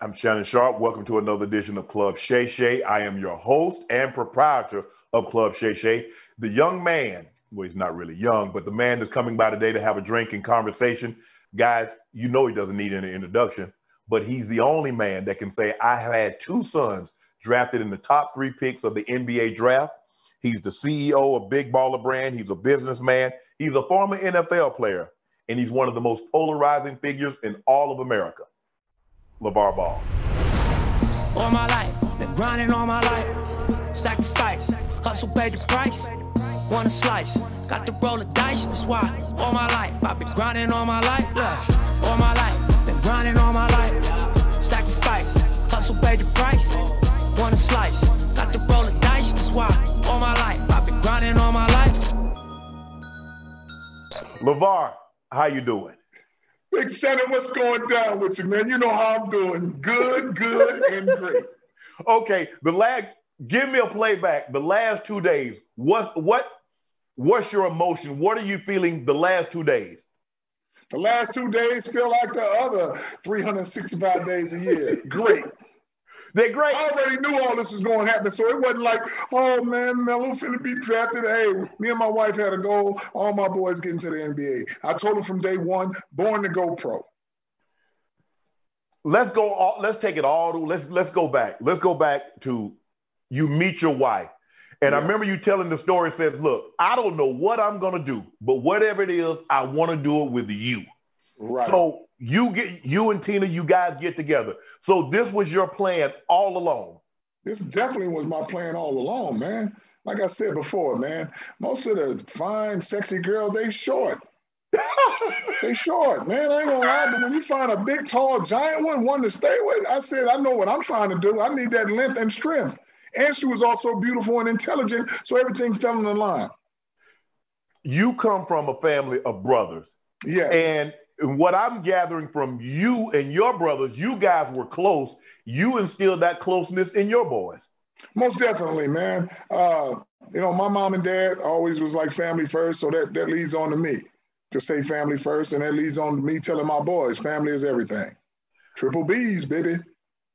I'm Shannon Sharpe. Welcome to another edition of Club Shay Shay. I am your host and proprietor of Club Shay Shay. The young man, well, he's not really young, but the man that's coming by today to have a drink and conversation. Guys, you know he doesn't need any introduction, but he's the only man that can say, I had two sons drafted in the top 3 picks of the NBA draft. He's the CEO of Big Baller Brand. He's a businessman. He's a former NFL player, and he's one of the most polarizing figures in all of America. LaVar Ball. All my life, been grinding all my life. Sacrifice, hustle paid the price. Want a slice, got to roll the dice. That's why all my life, I've been grinding all my life. Look, all my life, been grinding all my life. Sacrifice, hustle paid the price. Want a slice, got to roll the dice. That's why all my life, I've been grinding all my life. LaVar, how you doing? Big Shannon, what's going down with you, man? You know how I'm doing. Good, and great. Okay, give me a playback. The last 2 days, what's your emotion? What are you feeling the last 2 days? The last 2 days feel like the other 365 days a year. Great. They're great. I already knew all this was going to happen, so it wasn't like, oh, man, Mello finna be drafted. Hey, me and my wife had a goal. All my boys getting to the NBA. I told them from day one, born to go pro. Let's take it all. Let's go back. Let's go back to you meet your wife. And yes. I remember you telling the story, says, look, I don't know what I'm going to do, but whatever it is, I want to do it with you. Right. So you and Tina, you guys get together. So this was your plan all along. This definitely was my plan all along, man. Like I said before, man, most of the fine, sexy girls, they short. They short, man. I ain't gonna lie, but when you find a big, tall, giant one to stay with, I said, I know what I'm trying to do. I need that length and strength. And she was also beautiful and intelligent, so everything fell in line. You come from a family of brothers. Yes. And what I'm gathering from you and your brothers, you guys were close. You instilled that closeness in your boys. Most definitely, man. You know, my mom and dad always was like family first, so that leads on to me to say family first, and that leads on to me telling my boys family is everything. Triple B's, baby.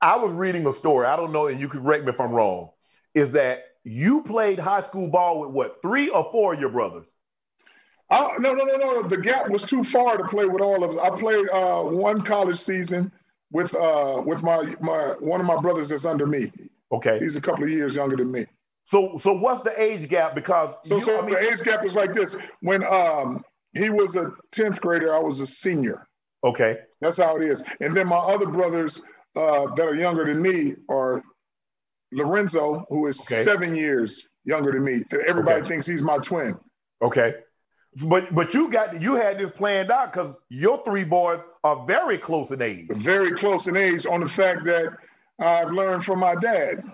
I was reading a story, I don't know, and you can correct me if I'm wrong, is that you played high school ball with what, 3 or 4 of your brothers? No. The gap was too far to play with all of us. I played one college season with my one of my brothers that's under me. Okay. He's a couple of years younger than me. So what's the age gap? Because the age gap is like this. When he was a 10th grader, I was a senior. Okay. That's how it is. And then my other brothers that are younger than me are Lorenzo, who is 7 years younger than me. Everybody thinks he's my twin. Okay. But you had this planned out because your 3 boys are very close in age. Very close in age on the fact that I've learned from my dad.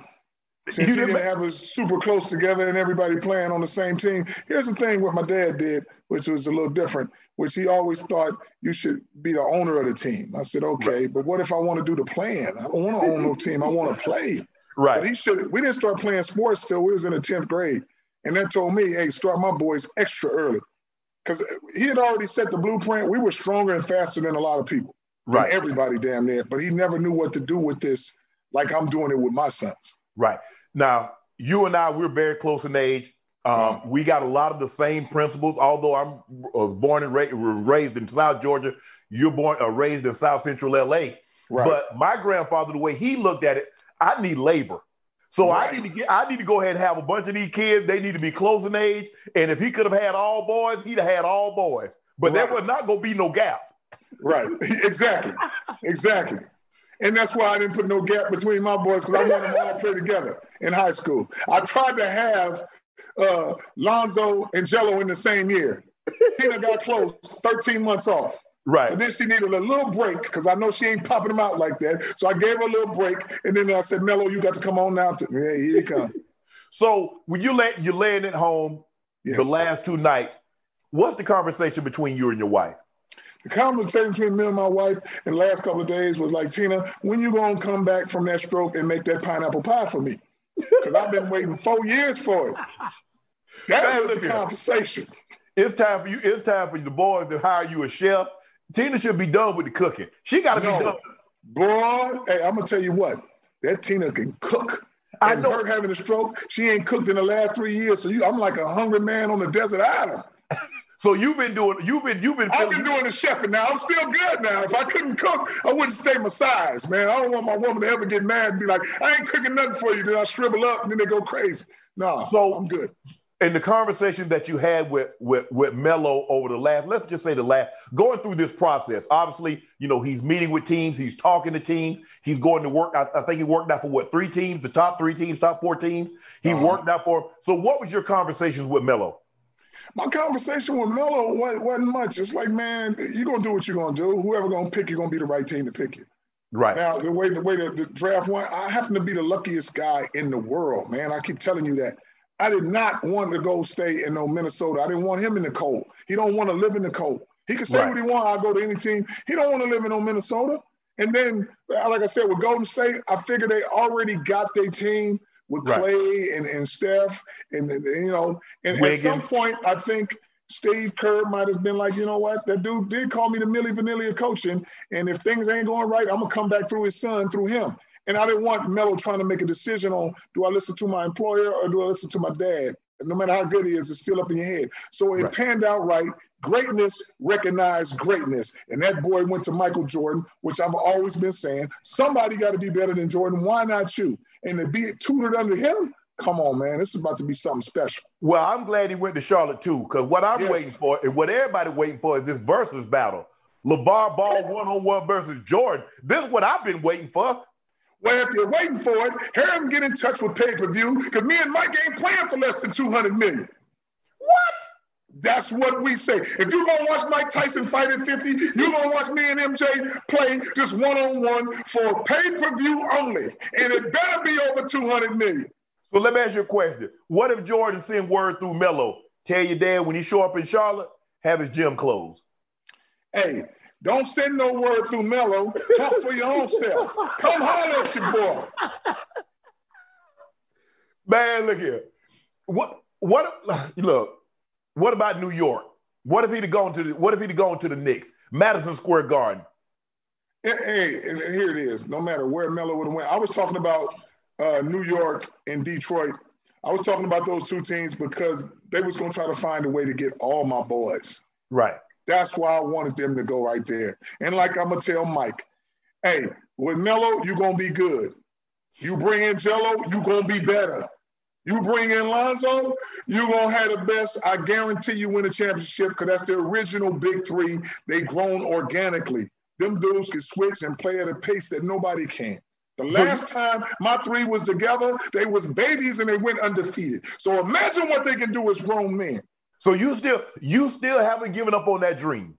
Since he didn't have us super close together and everybody playing on the same team. Here's the thing what my dad did, which was a little different, which he always thought you should be the owner of the team. I said, okay, but what if I want to do the playing? I don't want to own no team. I want to play. Right. But we didn't start playing sports till we was in the 10th grade. And that told me, hey, start my boys extra early. Because he had already set the blueprint. We were stronger and faster than a lot of people. Right. Everybody damn near. But he never knew what to do with this like I'm doing it with my sons. Right. Now, you and I, we're very close in age. We got a lot of the same principles, although I was born and raised in South Georgia. You're raised in South Central LA. Right. But my grandfather, the way he looked at it, I need labor. So I need to go ahead and have a bunch of these kids. They need to be close in age. And if he could have had all boys, he'd have had all boys. But there was not going to be no gap. Right. Exactly. And that's why I didn't put no gap between my boys, because I wanted them all to play together in high school. I tried to have Lonzo and Jello in the same year. Tina got close, 13 months off. Right. And then she needed a little break because I know she ain't popping them out like that. So I gave her a little break. And then I said, Mello, you got to come on now. Yeah, here you come. So when you're laying at home the last 2 nights, what's the conversation between you and your wife? The conversation between me and my wife in the last couple of days was like, Tina, when you going to come back from that stroke and make that pineapple pie for me? Because I've been waiting 4 years for it. That was the conversation. It's time for you. It's time for the boys to hire you a chef. Tina should be done with the cooking. She got to be done. Boy, hey, I'm gonna tell you what, that Tina can cook. I And know. her having a stroke, she ain't cooked in the last 3 years. So I'm like a hungry man on a desert island. So you've been doing. I've been doing the chefing now. I'm still good now. If I couldn't cook, I wouldn't stay my size, man. I don't want my woman to ever get mad and be like, I ain't cooking nothing for you. Then I shrivel up and then they go crazy. No, So I'm good. In the conversation that you had with Mello over the last, let's just say going through this process, obviously, he's meeting with teams, he's talking to teams, he's going to work. I think he worked out for what, 3 teams, the top 3 teams, top 4 teams. He worked out for. So what was your conversations with Mello? My conversation with Mello wasn't much. It's like, man, you're going to do what you're going to do. Whoever going to pick you going to be the right team to pick you. Right. Now, the way the draft went, I happen to be the luckiest guy in the world, man. I keep telling you that. I did not want to go stay in Minnesota. I didn't want him in the cold. He don't want to live in the cold. He can say what he want. I'll go to any team. He don't want to live in Minnesota. And then, like I said, with Golden State, I figured they already got their team with Clay and Steph, and at some point, I think Steve Kerr might have been like, you know what, that dude did call me the Milli Vanilli of coaching, and if things ain't going right, I'm gonna come back through his son, through him. And I didn't want Mello trying to make a decision on, do I listen to my employer or do I listen to my dad? And no matter how good he is, it's still up in your head. So it panned out right. Greatness recognized greatness. And that boy went to Michael Jordan, which I've always been saying, somebody got to be better than Jordan. Why not you? And to be tutored under him, come on, man. This is about to be something special. Well, I'm glad he went to Charlotte, too, because what I'm waiting for and what everybody's waiting for is this versus battle. LaVar Ball one-on-one versus Jordan. This is what I've been waiting for. Well, if you're waiting for it, hurry up and get in touch with pay-per-view, because me and Mike ain't playing for less than $200 million. What? That's what we say. If you're going to watch Mike Tyson fight at 50, you're going to watch me and MJ play this one-on-one for pay-per-view only. And it better be over $200 million. So let me ask you a question. What if Jordan sent word through Mello, tell your dad when he show up in Charlotte, have his gym closed? Hey, don't send no word through Mello. Talk for your own self. Come holler at your boy. Man, look here. What about New York? What if he'd have gone to the Knicks? Madison Square Garden. Hey, here it is. No matter where Mello would have went. I was talking about New York and Detroit. I was talking about those 2 teams because they was going to try to find a way to get all my boys. Right. That's why I wanted them to go right there. And like I'm going to tell Mike, hey, with Mello, you're going to be good. You bring in Jello, you're going to be better. You bring in Lonzo, you're going to have the best. I guarantee you win a championship because that's the original big 3. They grown organically. Them dudes can switch and play at a pace that nobody can. The last time my 3 was together, they was babies and they went undefeated. So imagine what they can do as grown men. So you still haven't given up on that dream?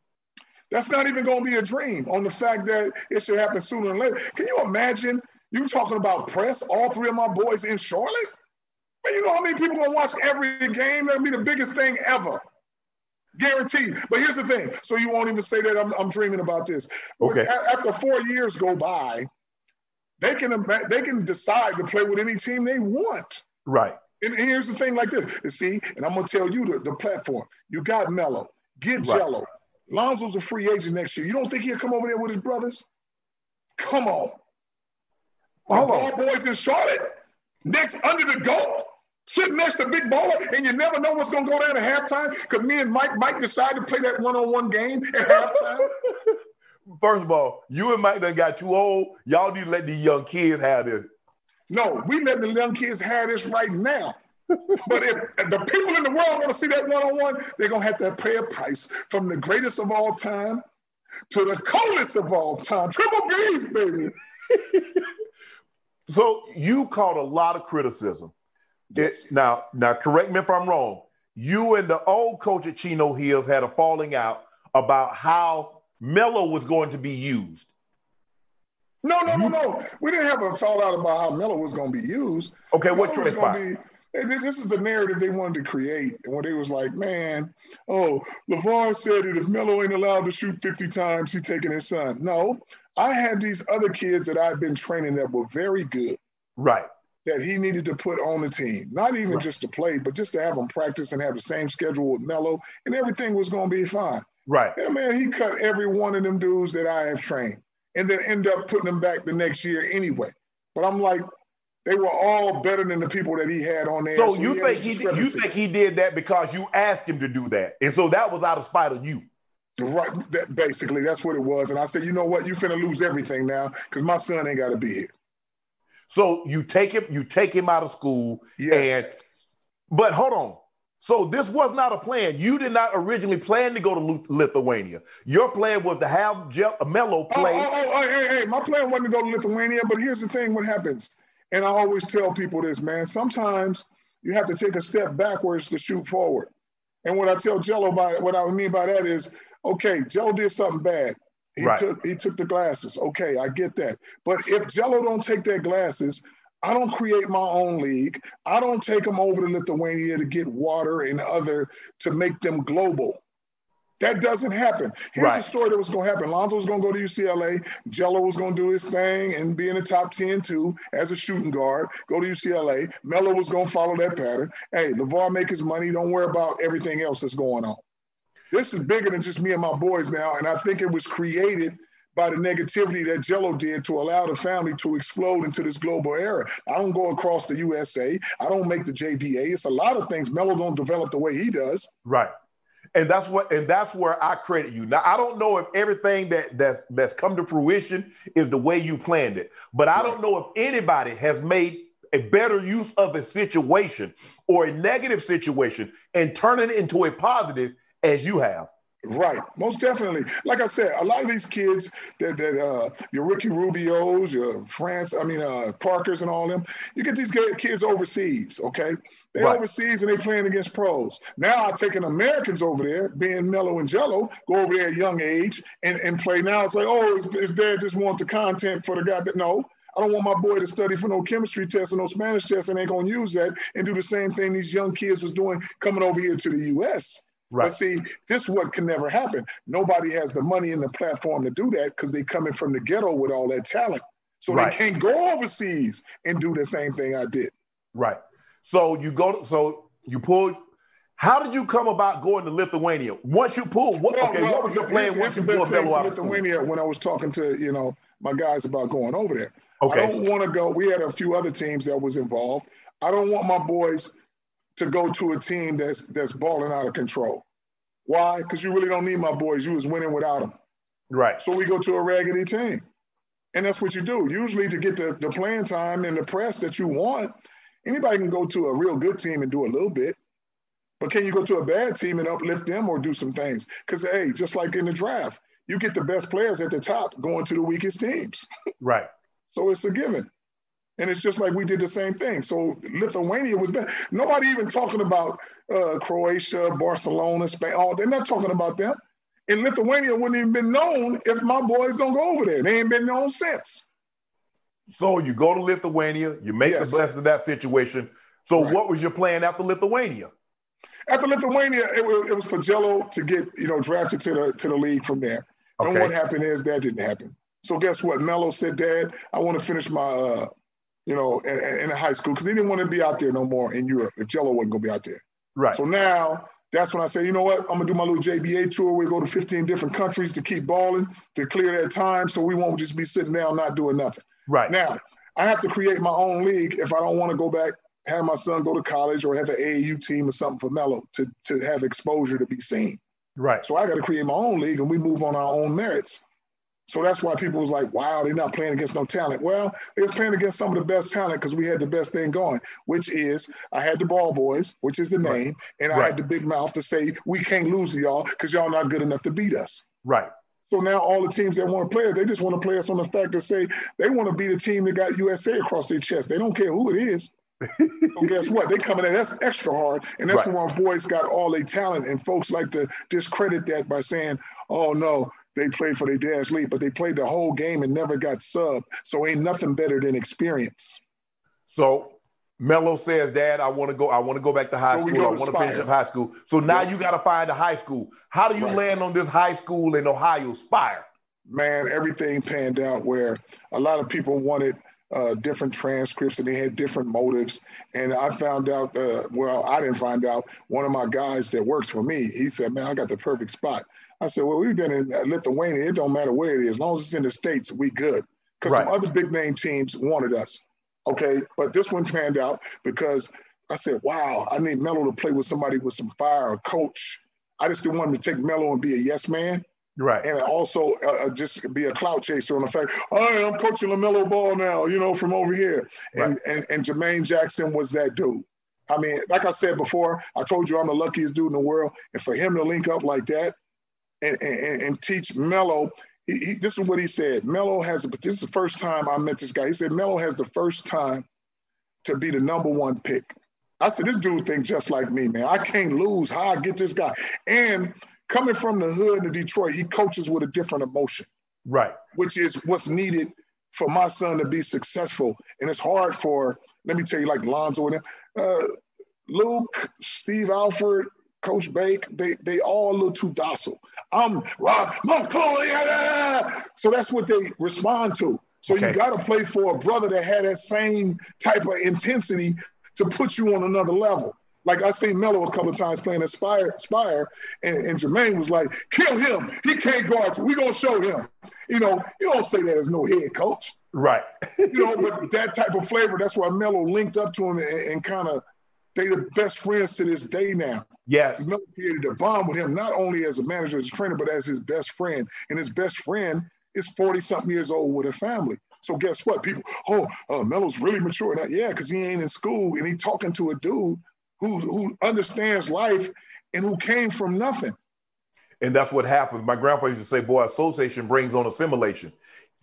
That's not even going to be a dream on the fact that it should happen sooner than later. Can you imagine you talking about press, all 3 of my boys in Charlotte? Man, you know how many people going to watch every game? That'll be the biggest thing ever. Guaranteed. But here's the thing. So you won't even say that I'm dreaming about this. Okay. After 4 years go by, they can decide to play with any team they want. Right. And here's the thing like this. You see, and I'm going to tell you the platform. You got Mello. Get Jello. Lonzo's a free agent next year. You don't think he'll come over there with his brothers? Come on. Ball boys in Charlotte, next under the GOAT, sitting next to Big Baller, and you never know what's going to go down at halftime because me and Mike decided to play that one-on-one game at halftime. First of all, you and Mike done got too old. Y'all need to let these young kids have this. No, we letting the young kids have this right now. But if the people in the world want to see that one-on-one, they're going to have to pay a price from the greatest of all time to the coldest of all time. Triple B's, baby. So you caught a lot of criticism. Yes. Now, correct me if I'm wrong. You and the old coach at Chino Hills had a falling out about how Mello was going to be used. No. We didn't have a fallout about how Mello was going to be used. Okay, what transpired? This is the narrative they wanted to create. And when they was like, man, LaVar said that if Mello ain't allowed to shoot 50 times, he's taking his son. No, I had these other kids that I've been training that were very good. Right. That he needed to put on the team. Not even just to play, but just to have them practice and have the same schedule with Mello, and everything was going to be fine. Right. Yeah, man, he cut every one of them dudes that I have trained. and then end up putting them back the next year anyway. But I'm like, they were all better than the people that he had on there. So you think he did that because you asked him to do that, and so that was out of spite of you? Right, basically, that's what it was. And I said, you know what? You finna lose everything now because my son ain't got to be here. So you take him out of school. Yes. But hold on. So this was not a plan. You did not originally plan to go to Lithuania. Your plan was to have Mello play. Hey, my plan wasn't to go to Lithuania, but here's the thing, what happens? And I always tell people this, man. Sometimes you have to take a step backwards to shoot forward. And what I tell Jello what I mean by that is, okay, Jello did something bad. He took the glasses. Okay, I get that. But if Jello don't take their glasses, I don't create my own league. I don't take them over to Lithuania to get water and to make them global. That doesn't happen. Here's the story that was going to happen. Lonzo was going to go to UCLA. Jello was going to do his thing and be in the top 10 too as a shooting guard, go to UCLA. Mello was going to follow that pattern. Hey, LaVar make his money. Don't worry about everything else that's going on. This is bigger than just me and my boys now, and I think it was created by the negativity that Jello did to allow the family to explode into this global era. I don't go across the USA. I don't make the JBA. It's a lot of things. Mello don't develop the way he does. Right. And that's where I credit you. Now, I don't know if everything that's come to fruition is the way you planned it, but I don't know if anybody has made a better use of a situation or a negative situation and turn it into a positive as you have. Right, most definitely. Like I said, a lot of these kids that your Ricky Rubios, your Parkers and all them, you get these kids overseas, okay? They overseas and they playing against pros. Now I'm taking Americans over there, being Mello and Jello, go over there at a young age and play. Now it's like, oh, his dad just want the content for the guy. But no, I don't want my boy to study for no chemistry test or no Spanish test and ain't gonna use that and do the same thing these young kids was doing coming over here to the US. Right. But see, this is what can never happen. Nobody has the money and the platform to do that because they coming from the ghetto with all that talent. So they can't go overseas and do the same thing I did. Right. So you pulled. How did you come about going to Lithuania? Once you pulled, what was your plan once you pulled Mello out of Lithuania when I was talking to, my guys about going over there. Okay. I don't want to go. We had a few other teams that was involved. I don't want my boys to go to a team that's balling out of control. Why? Because you really don't need my boys. You was winning without them. Right. So we go to a raggedy team. And that's what you do. Usually to get the playing time and the press that you want, anybody can go to a real good team and do a little bit. But can you go to a bad team and uplift them or do some things? Because, hey, just like in the draft, you get the best players at the top going to the weakest teams. Right. So it's a given. And it's just like we did the same thing. So Lithuania was bad. Nobody even talking about Croatia, Barcelona, Spain. They're not talking about them. And Lithuania wouldn't even been known if my boys don't go over there. They ain't been known since. So you go to Lithuania, you make the best of that situation. So what was your plan after Lithuania? After Lithuania, it was for Jello to get drafted to the league from there. Okay. And what happened is that didn't happen. So guess what? Mello said, Dad, I want to finish my in high school, because he didn't want to be out there no more in Europe if Jello wasn't going to be out there. Right. So now that's when I say, you know what? I'm going to do my little JBA tour. We go to 15 different countries to keep balling, to clear that time so we won't just be sitting down not doing nothing. Right. Now, I have to create my own league if I don't want to go back, have my son go to college or have an AAU team or something for Mello to have exposure to be seen. Right. So I got to create my own league and we move on our own merits. So that's why people was like, wow, they're not playing against no talent. Well, they was playing against some of the best talent because we had the best thing going, which is I had the ball boys, which is the name, and I had the big mouth to say, we can't lose to y'all because y'all not good enough to beat us. Right. So now all the teams that want to play us, they just want to play us on the fact to say they want to be the team that got USA across their chest. They don't care who it is. So guess what? They coming at us extra hard, and that's where our boys got all their talent, and folks like to discredit that by saying, oh, no, they played for their dad's league, but they played the whole game and never got subbed. So ain't nothing better than experience. So Mello says, Dad, I want to go back to high school. I want to finish up high school. So now you got to find a high school. How do you land on this high school in Ohio, Spire? Man, everything panned out where a lot of people wanted different transcripts, and they had different motives. And I found out, well, I didn't find out. One of my guys that works for me, he said, man, I got the perfect spot. I said, well, we've been in Lithuania. It don't matter where it is. As long as it's in the States, we good. Because some other big name teams wanted us. Okay. But this one panned out because I said, wow, I need Mello to play with somebody with some fire, a coach. I just didn't want him to take Mello and be a yes man. Right. And also just be a clout chaser on the fact, I'm coaching LaMelo Ball now, you know, from over here. Right. And Jermaine Jackson was that dude. I mean, like I said before, I told you I'm the luckiest dude in the world. And for him to link up like that and teach Mello, this is what he said. Mello has, this is the first time I met this guy. He said, Mello has the first time to be the #1 pick. I said, this dude thinks just like me, man. I can't lose. How I get this guy? And coming from the hood in Detroit, he coaches with a different emotion. Right. Which is what's needed for my son to be successful. And it's hard for, let me tell you, like Lonzo and them, Luke, Steve Alford, Coach Bake, they all a little too docile. So that's what they respond to. So you got to play for a brother that had that same type of intensity to put you on another level. Like I seen Mello a couple of times playing Aspire, and Jermaine was like, kill him. He can't guard you. We're going to show him. You know, you don't say that as no head coach. Right. You know, but that type of flavor, that's why Mello linked up to him and kind of, they the best friends to this day now. Yes. Mello created a bond with him, not only as a manager, as a trainer, but as his best friend. And his best friend is 40-something years old with a family. So guess what? People, Mello's really mature. Now, yeah, because he ain't in school and he talking to a dude who understands life and who came from nothing. And that's what happens. My grandpa used to say, boy, association brings on assimilation.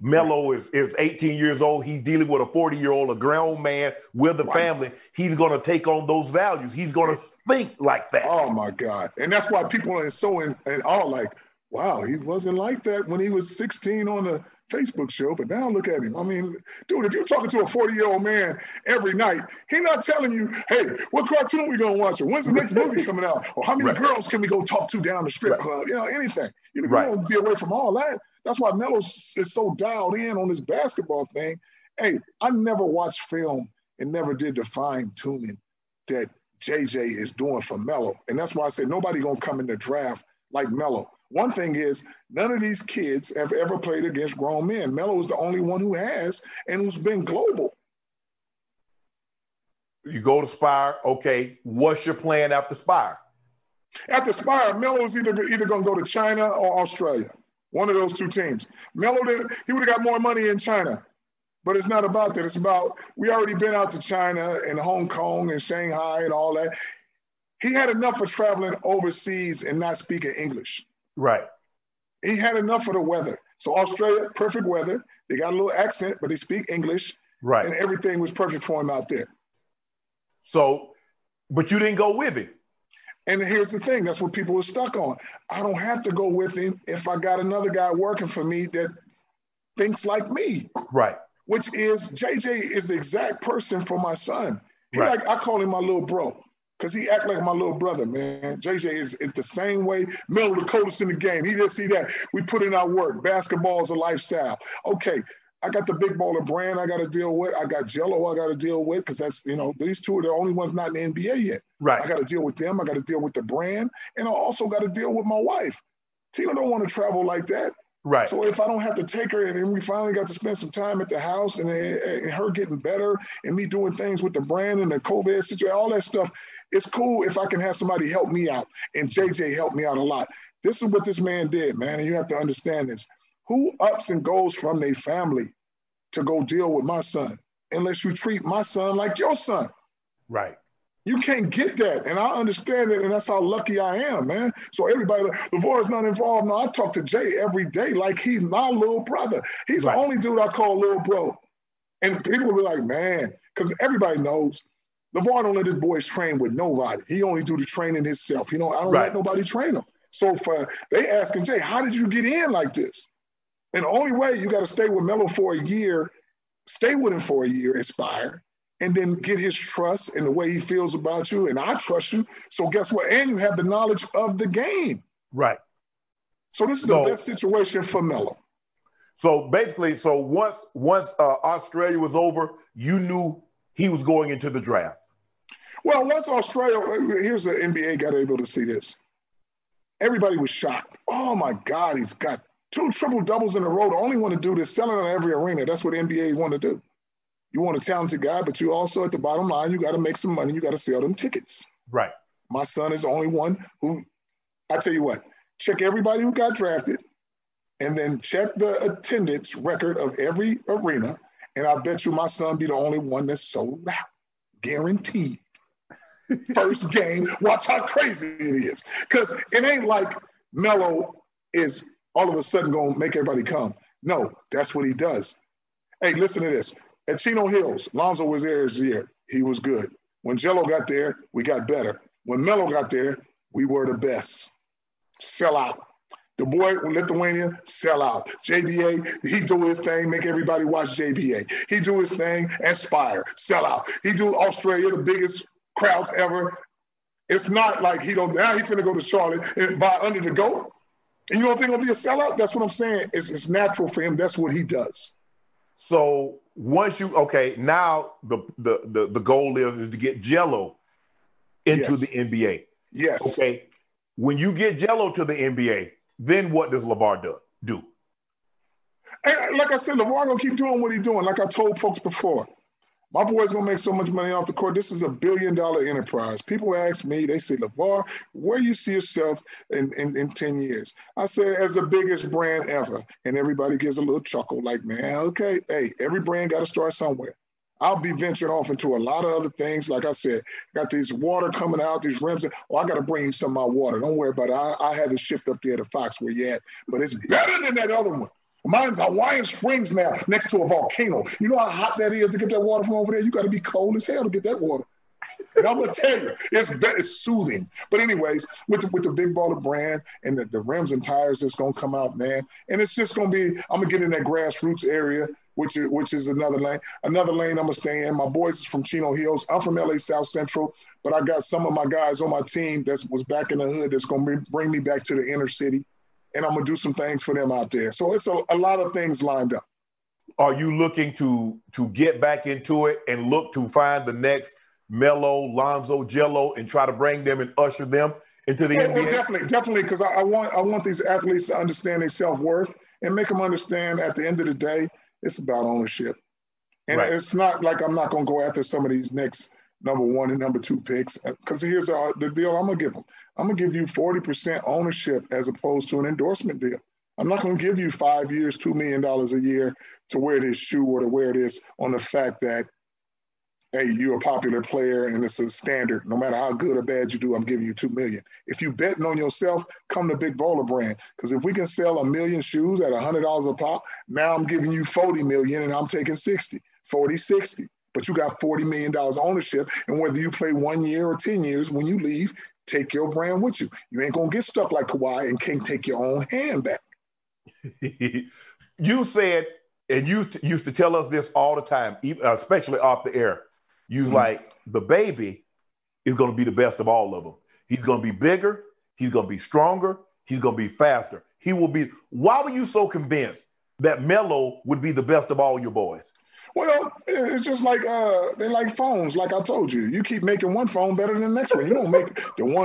Mello is 18 years old. He's dealing with a 40-year-old, a grown man with a family. He's going to take on those values. He's going to think like that. Oh, my God. And that's why people are so in awe, like, wow, he wasn't like that when he was 16 on the Facebook show, but now look at him. I mean, dude, if you're talking to a 40-year-old man every night, he's not telling you, hey, what cartoon we gonna watch, or when's the next movie coming out, or how many girls can we go talk to down the strip club, you know, anything. You don't be away from all that. That's why Mello is so dialed in on this basketball thing. Hey, I never watched film and never did the fine tuning that JJ is doing for Mello. And that's why I said nobody gonna come in the draft like Mello. One thing is, none of these kids have ever played against grown men. Mello is the only one who has and who's been global. You go to Spire, okay, what's your plan after Spire? After Spire, Mello is either going to go to China or Australia, one of those two teams. Mello, he would have got more money in China, but it's not about that. It's about, we already been out to China and Hong Kong and Shanghai and all that. He had enough of traveling overseas and not speaking English. Right. He had enough of the weather. So Australia, perfect weather. They got a little accent, but they speak English. Right. And everything was perfect for him out there. So, but you didn't go with him. And here's the thing. That's what people were stuck on. I don't have to go with him if I got another guy working for me that thinks like me. Right. Which is, JJ is the exact person for my son. Like, I call him my little bro. Because he act like my little brother, man. JJ is the same way. Mello, the coldest in the game. He just see that. We put in our work. Basketball is a lifestyle. Okay, I got the big baller brand I got to deal with. I got Jello I got to deal with because that's, you know, these two are the only ones not in the NBA yet. Right. I got to deal with them. I got to deal with the brand. And I also got to deal with my wife. Tina don't want to travel like that. Right. So if I don't have to take her, and then we finally got to spend some time at the house and her getting better and me doing things with the brand and the COVID situation, all that stuff, it's cool if I can have somebody help me out. And JJ helped me out a lot. This is what this man did, man. And you have to understand this. Who ups and goes from their family to go deal with my son unless you treat my son like your son? Right. You can't get that. And I understand it. And that's how lucky I am, man. So everybody, LaVar is not involved. No, I talk to Jay every day like he's my little brother. He's the only dude I call little bro. And people will be like, man, because everybody knows LaVar don't let his boys train with nobody. He only do the training himself. You know, I don't let nobody train him. So they asking Jay, how did you get in like this? And the only way, you got to stay with Mello for a year, stay with him for a year, Inspire, and then get his trust and the way he feels about you. And I trust you. So guess what? And you have the knowledge of the game. Right. So this is the best situation for Mello. So basically, once Australia was over, you knew he was going into the draft. Well, once Australia, here's the NBA got able to see this. Everybody was shocked. Oh my God, he's got 2 triple doubles in a row. The only one to do this, selling on every arena. That's what NBA want to do. You want a talented guy, but you also at the bottom line, you got to make some money. You got to sell them tickets. Right. My son is the only one who, I tell you what, check everybody who got drafted and then check the attendance record of every arena. And I bet you my son be the only one that's sold out. Guaranteed. First game, watch how crazy it is. Because it ain't like Mello is all of a sudden going to make everybody come. No, that's what he does. Hey, listen to this. At Chino Hills, Lonzo was there this year. He was good. When Jello got there, we got better. When Mello got there, we were the best. Sell out. The boy in Lithuania, sell out. JBA, he do his thing, make everybody watch JBA. He do his thing, Aspire, sell out. He do Australia, the biggest crowds ever. It's not like now he finna go to Charlotte and buy under the goat. And you don't think it'll be a sellout? That's what I'm saying. It's natural for him. That's what he does. So once now the goal is to get Jello into the NBA. Yes. Okay. When you get Jello to the NBA, then what does LaVar do? And like I said, LaVar gonna keep doing what he's doing. Like I told folks before, my boy's gonna make so much money off the court. This is $1 billion enterprise. People ask me, they say, LaVar, where you see yourself in 10 years? I say, as the biggest brand ever. And everybody gives a little chuckle like, man, okay, hey, every brand got to start somewhere. I'll be venturing off into a lot of other things. Like I said, got these water coming out, these rims. Oh, I got to bring you some of my water. Don't worry about it. I have it shipped up there to Fox where you at. But it's better than that other one. Mine's Hawaiian Springs now, next to a volcano. You know how hot that is to get that water from over there? You got to be cold as hell to get that water. And I'm going to tell you, it's soothing. But anyways, with the Big Baller brand and the rims and tires that's going to come out, man. And it's just going to be, I'm going to get in that grassroots area, which is another lane. Another lane I'm going to stay in. My boys is from Chino Hills. I'm from LA South Central, but I got some of my guys on my team that was back in the hood that's going to bring me back to the inner city. And I'm going to do some things for them out there. So it's a lot of things lined up. Are you looking to get back into it and look to find the next Mello, Lonzo, Jello, and try to bring them and usher them into the NBA? Well, definitely, because I want these athletes to understand their self-worth and make them understand at the end of the day, it's about ownership. And It's not like I'm not going to go after some of these next number 1 and number 2 picks, because here's the deal I'm going to give them. I'm going to give you 40% ownership as opposed to an endorsement deal. I'm not going to give you 5 years, $2 million a year to wear this shoe or to wear this on the fact that, hey, you're a popular player and it's a standard. No matter how good or bad you do, I'm giving you $2 million. If you betting on yourself, come to Big Baller brand. Because if we can sell 1 million shoes at $100 a pop, now I'm giving you 40 million and I'm taking 60, 40, 60. But you got $40 million ownership, and whether you play 1 year or 10 years, when you leave, take your brand with you. You ain't going to get stuck like Kawhi and can't take your own hand back. You said, and you used to tell us this all the time, especially off the air. You like, the baby is going to be the best of all of them. He's going to be bigger. He's going to be stronger. He's going to be faster. He will be. Why were you so convinced that Mello would be the best of all your boys? Well, it's just like they like phones. Like I told you, you keep making one phone better than the next one. You don't make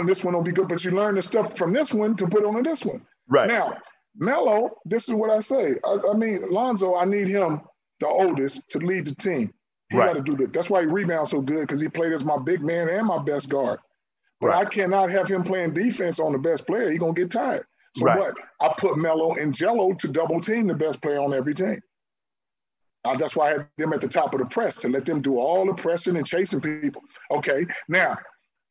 this one don't be good, but you learn the stuff from this one to put on this one. Right. Now, Mello, this is what I say. I mean, Lonzo, I need him, the oldest, to lead the team. He got to do that. That's why he rebounds so good, because he played as my big man and my best guard. But I cannot have him playing defense on the best player. He's going to get tired. So what? I put Mello and Jello to double team the best player on every team. That's why I had them at the top of the press, to let them do all the pressing and chasing people. Okay, now,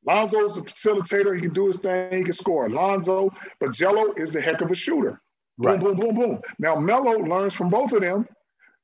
Lonzo's a facilitator. He can do his thing. He can score. Lonzo, but Jello is the heck of a shooter. Boom, boom, boom, boom. Now, Mello learns from both of them.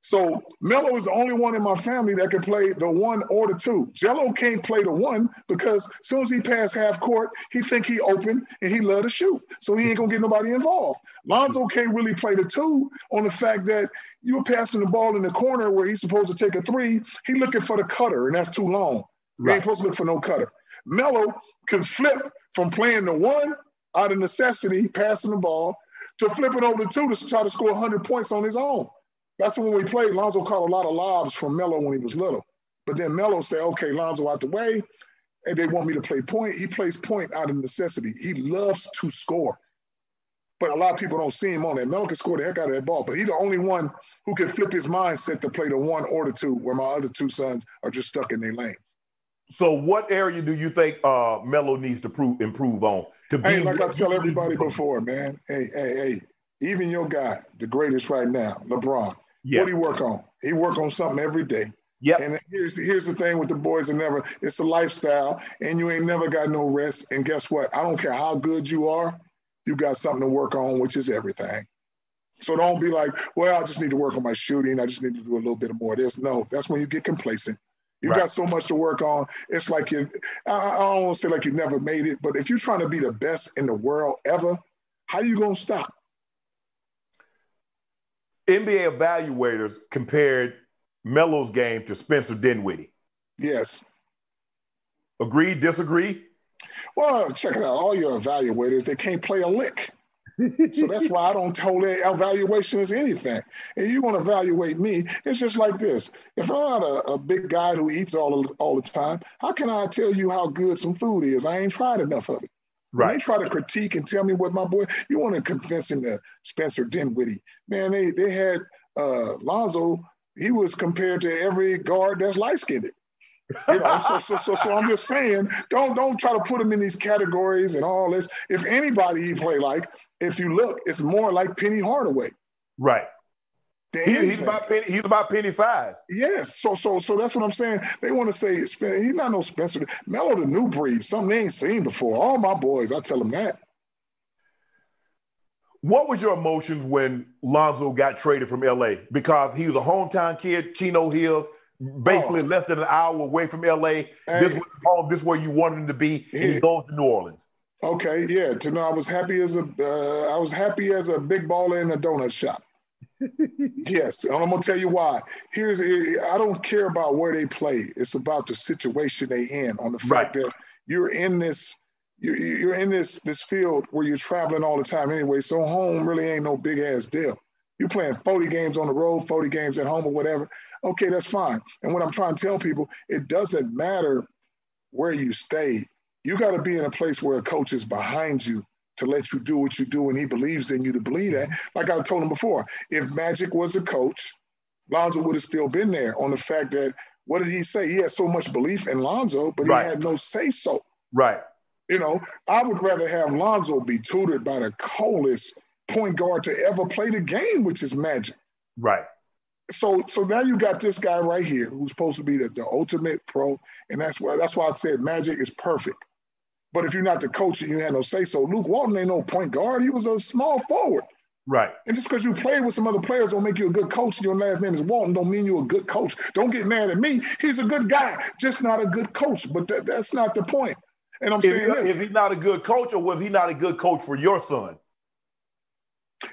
So Mello is the only one in my family that can play the 1 or the 2. Jello can't play the 1 because as soon as he pass half court, he think he open and he love to shoot. So he ain't going to get nobody involved. Lonzo can't really play the 2 on the fact that you're passing the ball in the corner where he's supposed to take a 3. He looking for the cutter, and that's too long. He ain't supposed to look for no cutter. Mello can flip from playing the 1 out of necessity, passing the ball, to flip it over to 2 to try to score 100 points on his own. That's when we played. Lonzo caught a lot of lobs from Mello when he was little. But then Mello said, okay, Lonzo out the way, and they want me to play point. He plays point out of necessity. He loves to score. But a lot of people don't see him on that. Mello can score the heck out of that ball, but he's the only one who can flip his mindset to play the 1 or the 2, where my other 2 sons are just stuck in their lanes. So what area do you think Mello needs to improve on? Hey, like I tell everybody before, man, hey, even your guy, the greatest right now, LeBron, what do he work on? He work on something every day. Yeah. And here's the thing with the boys it's a lifestyle, and you ain't never got no rest. And guess what? I don't care how good you are, you got something to work on, which is everything. So don't be like, well, I just need to work on my shooting. I just need to do a little bit more of this. No, that's when you get complacent. You got so much to work on. It's like I don't want to say like you never made it, but if you're trying to be the best in the world ever, how you going to stop? NBA evaluators compared Melo's game to Spencer Dinwiddie. Yes. Agree, disagree? Well, check it out. All your evaluators, they can't play a lick. So that's why I don't hold that evaluation as anything. And you want to evaluate me, it's just like this. If I'm not a big guy who eats all the time, how can I tell you how good some food is? I ain't tried enough of it. Right. When they try to critique and tell me what my boy, you want to convince him to Spencer Dinwiddie. Man, they had Lonzo, he was compared to every guard that's light-skinned. You know, so I'm just saying, don't try to put him in these categories and all this. If anybody he play like, if you look, it's more like Penny Hardaway. Right. He's about Penny size. Yes. So that's what I'm saying. They want to say he's not no Spencer. Mello the new breed, something they ain't seen before. All my boys, I tell them that. What was your emotions when Lonzo got traded from LA? Because he was a hometown kid, Chino Hills, basically less than an hour away from LA. This was home, this is where you wanted him to be, and he goes to New Orleans. Okay, yeah. To know I was happy as a big baller in a donut shop. Yes, and I'm gonna tell you why. I don't care about where they play. It's about the situation they in. On the fact that you're in this field where you're traveling all the time anyway. So home really ain't no big ass deal. You're playing 40 games on the road, 40 games at home or whatever. Okay, that's fine. And what I'm trying to tell people, it doesn't matter where you stay. You got to be in a place where a coach is behind you to let you do what you do, and he believes in you to believe that. Like I told him before, if Magic was a coach, Lonzo would have still been there on the fact that, what did he say? He had so much belief in Lonzo, but he had no say-so. Right. You know, I would rather have Lonzo be tutored by the coldest point guard to ever play the game, which is Magic. Right. So now you got this guy right here who's supposed to be the ultimate pro, and that's why I said Magic is perfect. But if you're not the coach and you had no say-so, Luke Walton ain't no point guard. He was a small forward. Right. And just because you played with some other players don't make you a good coach and your last name is Walton don't mean you're a good coach. Don't get mad at me. He's a good guy, just not a good coach. But that's not the point. And I'm saying this. Is he not a good coach, or was he not a good coach for your son?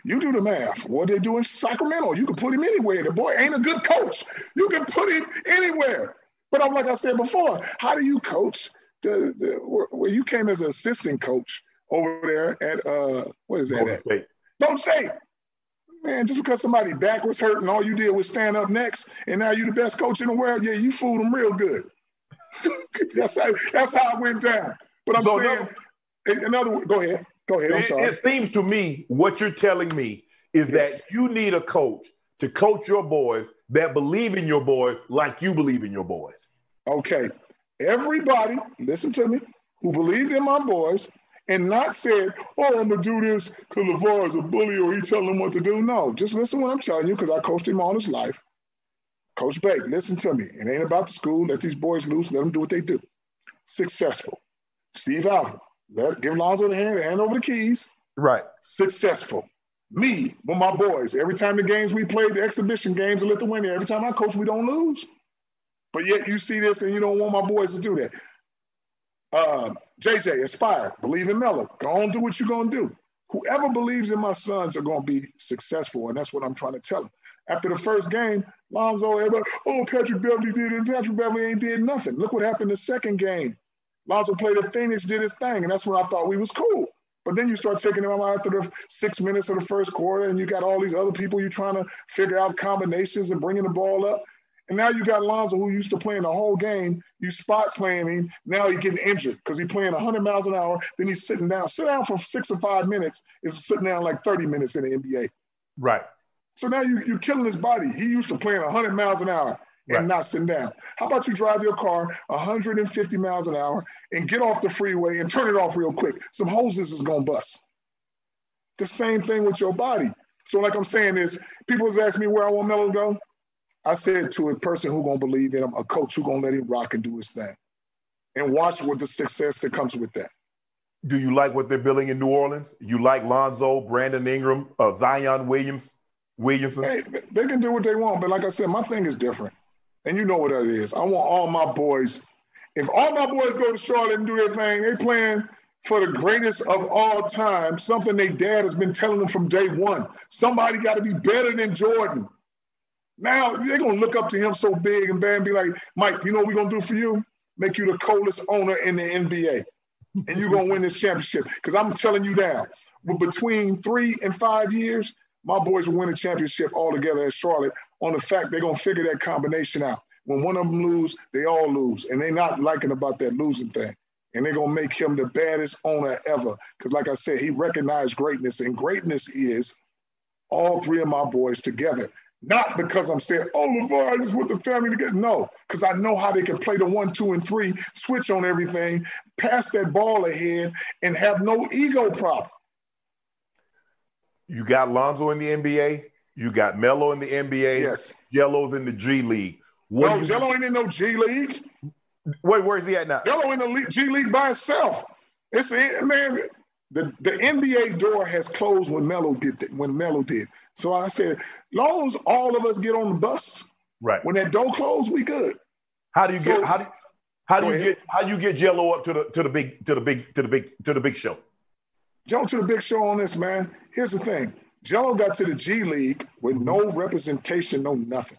You do the math. What they do in Sacramento, you can put him anywhere. The boy ain't a good coach. You can put him anywhere. But like I said before, how do you coach where you came as an assistant coach over there at what is that at? Don't say, man, just because somebody back was hurt and all you did was stand up next, and now you the best coach in the world, yeah, you fooled them real good. that's how it went down. But I'm saying, in other words, go ahead. I'm sorry. It seems to me what you're telling me is that you need a coach to coach your boys that believe in your boys like you believe in your boys. Okay. Everybody, listen to me, who believed in my boys and not said, oh, I'm going to do this because LaVar is a bully or he telling them what to do. No, just listen to what I'm telling you because I coached him all his life. Coach Bake, listen to me. It ain't about the school. Let these boys loose. Let them do what they do. Successful. Steve Alvin, give Lonzo the hand over the keys. Right. Successful. Me, with my boys, every time the games we played, the exhibition games in Lithuania, every time I coach, we don't lose. But yet you see this and you don't want my boys to do that. JJ, aspire, believe in Mello. Go on, do what you're going to do. Whoever believes in my sons are going to be successful, and that's what I'm trying to tell them. After the first game, Lonzo, everybody, oh, Patrick Beverly did it. Patrick Beverly ain't did nothing. Look what happened the second game. Lonzo played at Phoenix, did his thing, and that's when I thought we was cool. But then you start taking them out after the 6 minutes of the first quarter, and you got all these other people you're trying to figure out combinations and bringing the ball up. And now you got Lonzo, who used to playing the whole game. You spot playing him. Now he's getting injured because he's playing 100 miles an hour. Then he's sitting down. Sit down for 6 or 5 minutes is sitting down like 30 minutes in the NBA. Right. So now you're killing his body. He used to playing 100 miles an hour and not sitting down. How about you drive your car 150 miles an hour and get off the freeway and turn it off real quick? Some hoses is going to bust. The same thing with your body. So like I'm saying is, people was asking me where I want Mello to go. I said to a person who going to believe in him, a coach who going to let him rock and do his thing. And watch what the success that comes with that. Do you like what they're building in New Orleans? You like Lonzo, Brandon Ingram, Zion Williamson? Hey, they can do what they want, but like I said, my thing is different. And you know what that is. I want all my boys. If all my boys go to Charlotte and do their thing, they playing for the greatest of all time, something their dad has been telling them from day one. Somebody got to be better than Jordan. Now they're going to look up to him so big and bad and be like, Mike, you know what we're going to do for you? Make you the coldest owner in the NBA. And you're going to win this championship. Because I'm telling you now, between 3 and 5 years, my boys will win a championship all together at Charlotte on the fact they're going to figure that combination out. When one of them lose, they all lose. And they're not liking about that losing thing. And they're going to make him the baddest owner ever. Because like I said, he recognized greatness. And greatness is all 3 of my boys together. Not because I'm saying, oh, LaVar, I just want the family together. No, because I know how they can play the 1, 2, and 3, switch on everything, pass that ball ahead, and have no ego problem. You got Lonzo in the NBA. You got Mello in the NBA. Yes. Jello's in the G League. No, Jello ain't in no G League. Wait, where's he at now? Jello in the G League by himself. Man, the NBA door has closed when Mello did. So I said, long as all of us get on the bus, right? When that door closed, we good. How do you get Jello up to the big show? Jello to the big show on this, man. Here's the thing. Jello got to the G League with no representation, no nothing.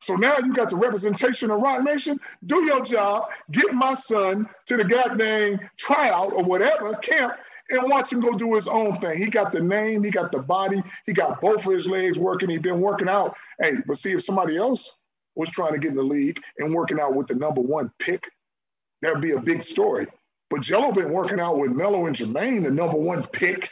So now you got the representation of Rock Nation. Do your job. Get my son to the goddamn tryout or whatever camp and watch him go do his own thing. He got the name. He got the body. He got both of his legs working. He's been working out. Hey, but see, if somebody else was trying to get in the league and working out with the #1 pick, that would be a big story. But Jello been working out with Mello and Jermaine, the #1 pick,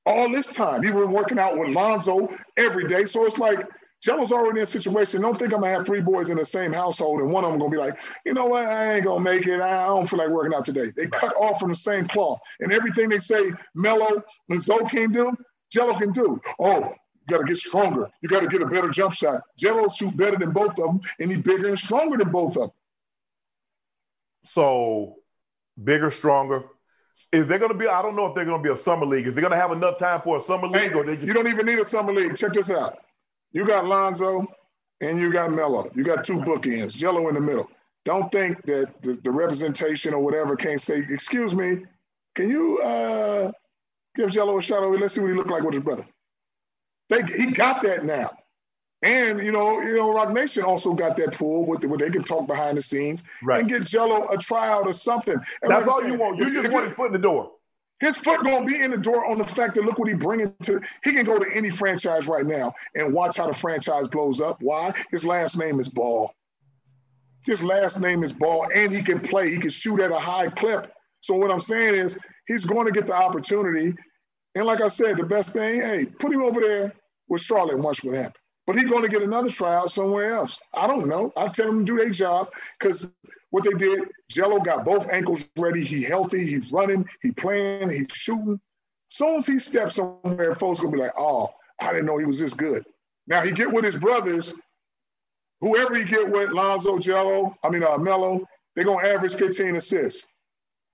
all this time. He been working out with Lonzo every day. So it's like Jello's already in a situation. Don't think I'm going to have 3 boys in the same household and one of them going to be like, you know what, I ain't going to make it. I don't feel like working out today. They cut off from the same cloth. And everything they say Mello and Zoe can do, Jello can do. Oh, you got to get stronger. You got to get a better jump shot. Jello shoot better than both of them, and he's bigger and stronger than both of them. So bigger, stronger. Is there going to be, I don't know if they're going to be a summer league. Is they going to have enough time for a summer league? Hey, or you don't even need a summer league. Check this out. You got Lonzo and you got Mello. You got 2 bookends, Jello in the middle. Don't think that the representation or whatever can't say, excuse me, can you give Jello a shot over? Let's see what he look like with his brother. He got that now. And, you know, Rock Nation also got that pool where they can talk behind the scenes and get Jello a tryout or something. And that's all you want. You just want his foot in the door. His foot going to be in the door on the fact that look what he bringing to – he can go to any franchise right now and watch how the franchise blows up. Why? His last name is Ball. His last name is Ball, and he can play. He can shoot at a high clip. So what I'm saying is he's going to get the opportunity. And like I said, the best thing, hey, put him over there with Charlotte and watch what happens. But he's going to get another tryout somewhere else. I don't know. I tell him to do their job because what they did, Jello got both ankles ready. He healthy. He's running. He playing. He's shooting. As soon as he steps somewhere, folks going to be like, oh, I didn't know he was this good. Now he get with his brothers. Whoever he get with, Lonzo, Mello, they're going to average 15 assists.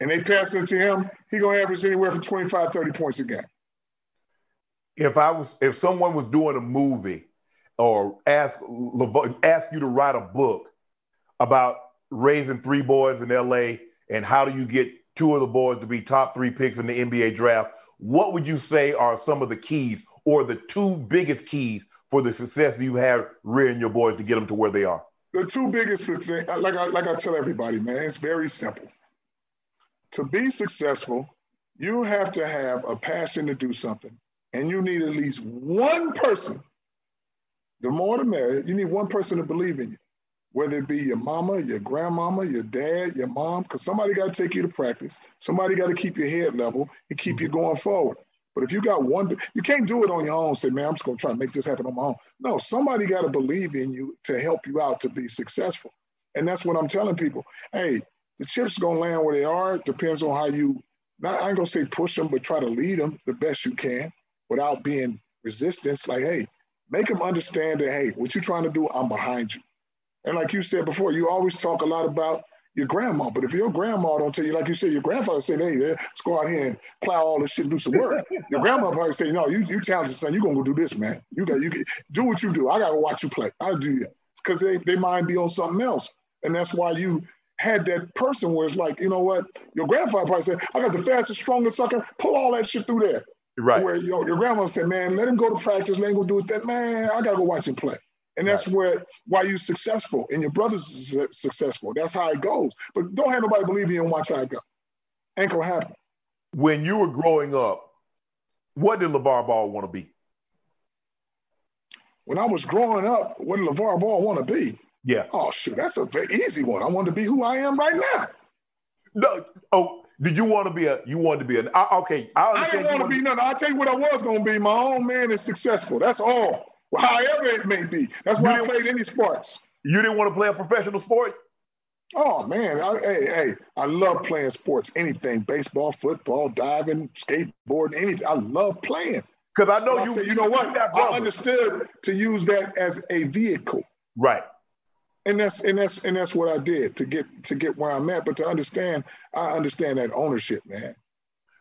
And they pass it to him, he going to average anywhere from 25, 30 points a game. If someone was doing a movie or ask you to write a book about raising 3 boys in LA and how do you get 2 of the boys to be top 3 picks in the NBA draft, what would you say are some of the keys or the 2 biggest keys for the success you have rearing your boys to get them to where they are? The 2 biggest things, like I tell everybody, man, it's very simple. To be successful, You have to have a passion to do something, and you need at least one person. The more the merrier. You need one person to believe in you, whether it be your mama, your grandmama, your dad, your mom, because somebody got to take you to practice. Somebody got to keep your head level and keep you going forward. But if you got one, you can't do it on your own. Say, man, I'm just going to try to make this happen on my own. No, somebody got to believe in you to help you out to be successful. And that's what I'm telling people. Hey, the chips are going to land where they are. It depends on how you, I ain't going to say push them, but try to lead them the best you can without being resistance. Like, hey, make them understand that, hey, what you're trying to do, I'm behind you. And like you said before, you always talk a lot about your grandma, but if your grandma don't tell you, like you said, your grandfather said, hey, let's go out here and plow all this shit and do some work. Your grandma probably say, no, you talented, son, you're going to go do this, man. You do what you do. I got to watch you play. I'll do that. It's because they mind be on something else. And that's why you had that person where it's like, you know what? Your grandfather probably said, I got the fastest, strongest sucker. Pull all that shit through there. Right. Where your grandma said, man, let him go to practice. Let him go do it. That man, I got to go watch him play. And that's why you're successful and your brother's successful. That's how it goes. But don't have nobody believe you and watch how it go. Ain't gonna happen. When you were growing up, what did LaVar Ball want to be? When I was growing up, what did LaVar Ball want to be? Yeah. Oh, shoot, that's a very easy one. I wanted to be who I am right now. No. Oh, did you want to be okay. I didn't want to be nothing. I'll tell you what I was going to be. My own man is successful. That's all. Well, however it may be. That's why I played any sports. You didn't want to play a professional sport? Oh, man. I love playing sports. Anything. Baseball, football, diving, skateboarding, anything. I love playing. Because I know I said, you know what? I understood to use that as a vehicle. Right. And that's what I did to get where I'm at. But to understand, I understand that ownership, man.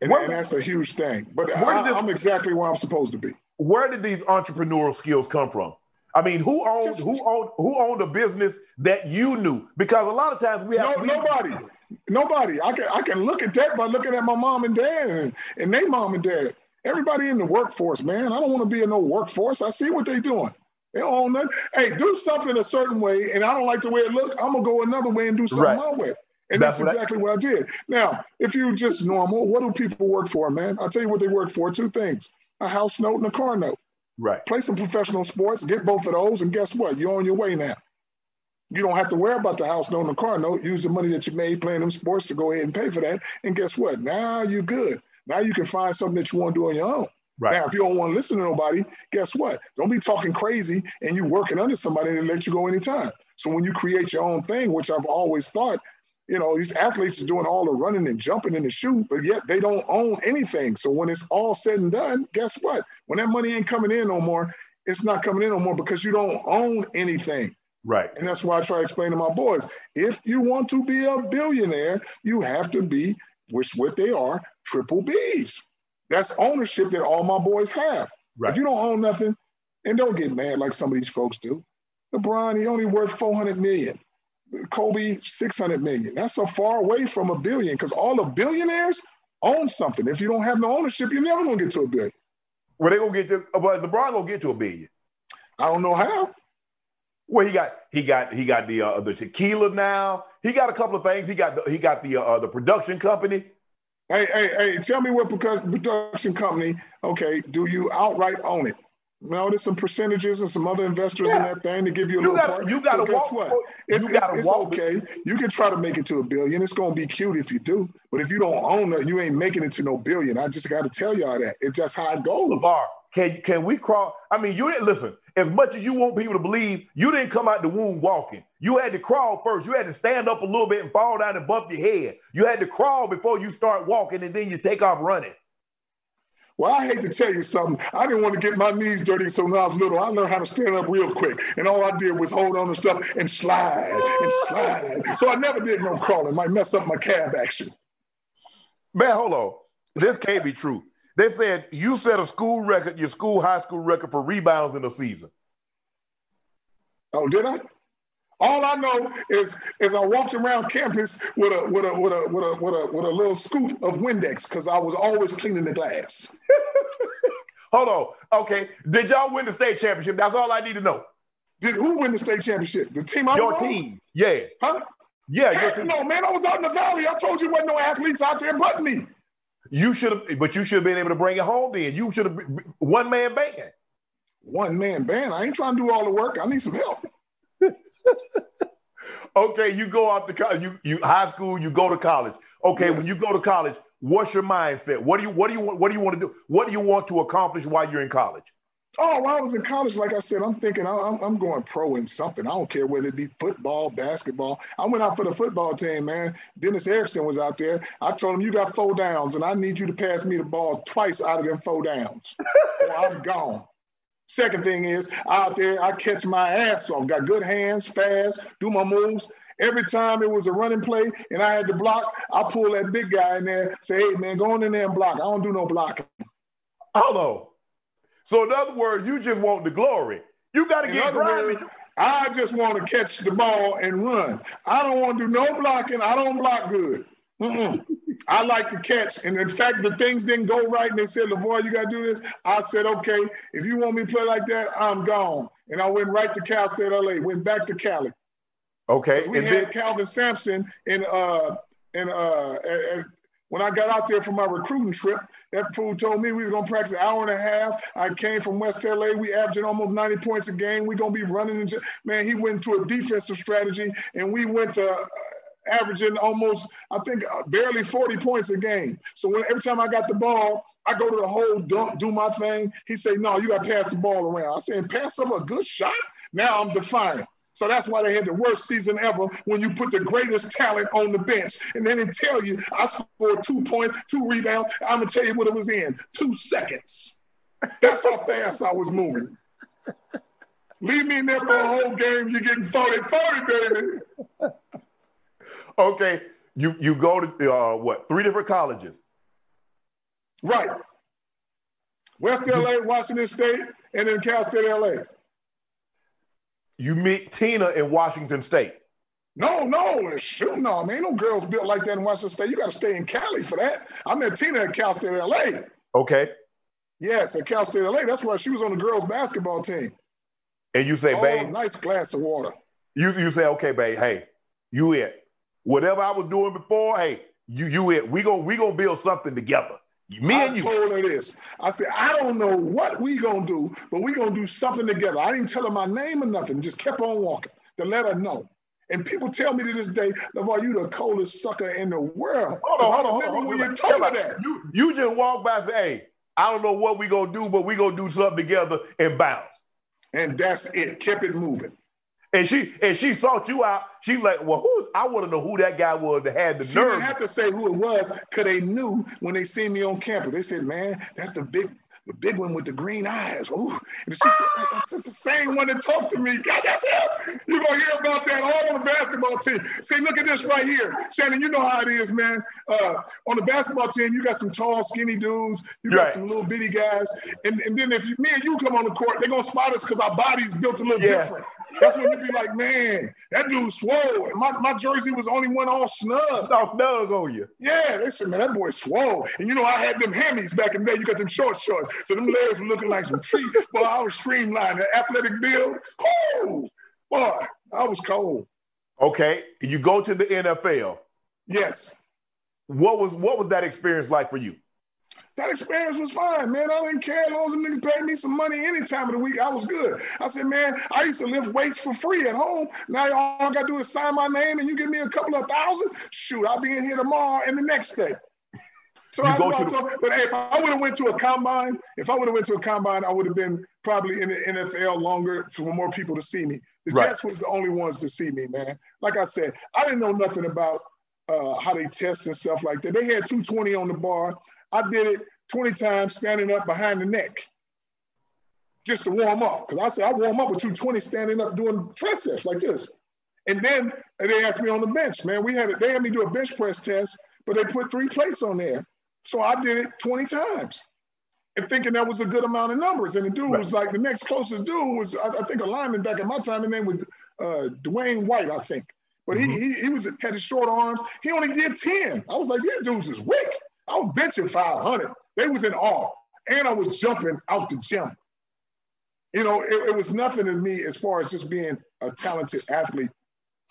And that's a huge thing. But I'm exactly where I'm supposed to be. Where did these entrepreneurial skills come from? I mean, who owned a business that you knew? Because a lot of times nobody. I can look at that by looking at my mom and dad and their mom and dad. Everybody in the workforce, man. I don't want to be in no workforce. I see what they're doing. They don't own nothing. Hey, do something a certain way, and I don't like the way it looks. I'm gonna go another way and do something my way. And that's exactly what I did. Now, if you're just normal, what do people work for, man? I'll tell you what they work for. Two things: a house note and a car note. Right. Play some professional sports, get both of those, and guess what? You're on your way now. You don't have to worry about the house note and the car note. Use the money that you made playing them sports to go ahead and pay for that. And guess what? Now you're good. Now you can find something that you want to do on your own. Right. Now, if you don't want to listen to nobody, guess what? Don't be talking crazy and you working under somebody and let you go anytime. So when you create your own thing, which I've always thought, these athletes are doing all the running and jumping in the shoe, but yet they don't own anything. So when it's all said and done, guess what? When that money ain't coming in no more, it's not coming in no more because you don't own anything. Right. And that's why I try to explain to my boys, if you want to be a billionaire, you have to be, which what they are, triple Bs. That's ownership that all my boys have. Right. If you don't own nothing, and don't get mad like some of these folks do. LeBron, he only worth $400 million. Kobe, $600 million. That's so far away from $1 billion because all the billionaires own something. If you don't have no ownership, you're never gonna get to $1 billion. Well, but LeBron gonna get to $1 billion. I don't know how. Well, he got the tequila now. He got a couple of things. He got the production company. Hey, tell me what production company, okay, do you outright own it? No, there's some percentages and some other investors in that thing to give you a little part. You got to guess what? It's okay. You can try to make it to $1 billion. It's going to be cute if you do. But if you don't own it, you ain't making it to no $1 billion. I just got to tell y'all that. It's just how it goes. LaVar, can we crawl? I mean, you didn't listen. As much as you want people to believe, you didn't come out the womb walking. You had to crawl first. You had to stand up a little bit and fall down and bump your head. You had to crawl before you start walking, and then you take off running. Well, I hate to tell you something. I didn't want to get my knees dirty, so when I was little, I learned how to stand up real quick. And all I did was hold on to stuff and slide and slide. So I never did no crawling. Might mess up my calf action. Man, hold on. This can't be true. They said you set a school record, your high school record for rebounds in a season. Oh, did I? All I know is I walked around campus with a little scoop of Windex because I was always cleaning the glass. Hold on. Okay. Did y'all win the state championship? That's all I need to know. Did who win the state championship? The team I was on? Your team. Yeah. Huh? Yeah, your team. No, man, I was out in the valley. I told you there wasn't no athletes out there but me. You should have, but you should have been able to bring it home then. You should have one-man band. One-man band? I ain't trying to do all the work. I need some help. Okay, you go out to college, you high school, you go to college. Okay, Yes. when you go to college, what's your mindset? What do you want to do? What do you want to accomplish while you're in college? Oh, while I was in college, like I said, I'm thinking I'm going pro in something. I don't care whether it be football, basketball. I went out for the football team, man. Dennis Erickson was out there. I told him, you got 4 downs, and I need you to pass me the ball twice out of them 4 downs, or I'm gone. Second thing is, out there, I catch my ass off. Got good hands, fast, do my moves. Every time it was a running play and I had to block, I pull that big guy in there, say, hey, man, go on in there and block. I don't do no blocking. Hello. So in other words, you just want the glory. You got to get grimy. I just want to catch the ball and run. I don't want to do no blocking. I don't block good. I like to catch. And in fact, the things didn't go right. And they said, LaVar, you got to do this. I said, okay, if you want me to play like that, I'm gone. And I went right to Cal State LA, went back to Cali. Okay. We had Calvin Sampson when I got out there for my recruiting trip, that fool told me we were going to practice an hour and a half. I came from West LA. We averaging almost 90 points a game. We're going to be running. Man, he went to a defensive strategy, and we went to averaging almost, I think, barely 40 points a game. So every time I got the ball, I go to the hole, do my thing. He say, no, you got to pass the ball around. I said, pass up a good shot? Now I'm defiant. So that's why they had the worst season ever when you put the greatest talent on the bench. And then they tell you, I scored 2 points, 2 rebounds. I'm going to tell you what it was in 2 seconds. That's how fast I was moving. Leave me in there for a whole game, you're getting 40, baby. Okay, you go to, 3 different colleges? Right. West LA, Washington State, and then Cal State LA. You meet Tina in Washington State. No, shoot, no, man. Ain't no girls built like that in Washington State. You got to stay in Cali for that. I met Tina at Cal State LA. Okay. Yes, at Cal State LA. That's why she was on the girls basketball team. And you say, babe. Nice glass of water. You say, okay, babe, hey, you it. Whatever I was doing before, hey, you it. We gonna build something together. Me and you. I told her this. I said, I don't know what we gonna do, but we gonna do something together. I didn't tell her my name or nothing. Just kept on walking to let her know. And people tell me to this day, LaVar, you the coldest sucker in the world. Hold on. When you told her that. You just walk by and say, hey, I don't know what we gonna do, but we gonna do something together and bounce. And that's it. Kept it moving. And she sought you out. She like, well, I want to know who that guy was that had the nerve. She didn't have to say who it was, because they knew when they seen me on campus. They said, man, that's the big one with the green eyes. Ooh. And she said, that's the same one that talked to me. God, that's him. You're going to hear about that all on the basketball team. See, look at this right here. Shannon, you know how it is, man. On the basketball team, you got some tall, skinny dudes. You got some little bitty guys. And then if me and you come on the court, they're going to spot us because our body's built a little different. That's when you be like, man, that dude's swole. And my jersey was only one all snug. All snug on you. Yeah, they said, man, that boy swole. And you know, I had them hammies back in the day. You got them short shorts. So them legs were looking like some trees. Boy, I was streamlined. The athletic build. Oh, boy, I was cold. Okay, you go to the NFL. Yes. What was that experience like for you? That experience was fine, man. I didn't care as long as them niggas paid me some money any time of the week. I was good. I said, man, I used to lift weights for free at home. Now all I got to do is sign my name and you give me a couple of thousand. Shoot, I'll be in here tomorrow and the next day. So that's what I told. But hey, if I would have went to a combine, I would have been probably in the NFL longer for more people to see me. The Jets was the only ones to see me, man. Like I said, I didn't know nothing about how they test and stuff like that. They had 220 on the bar. I did it 20 times standing up behind the neck just to warm up. Because I said I warm up with 220 standing up doing triceps like this. And then they asked me on the bench, man. They had me do a bench press test, but they put 3 plates on there. So I did it 20 times and thinking that was a good amount of numbers. And the dude was like, the next closest dude was, I think, a lineman back in my time. His name was Dwayne White, I think. But he had his short arms. He only did 10. I was like, these dudes is weak. I was benching 500. They was in awe. And I was jumping out the gym. You know, it was nothing to me as far as just being a talented athlete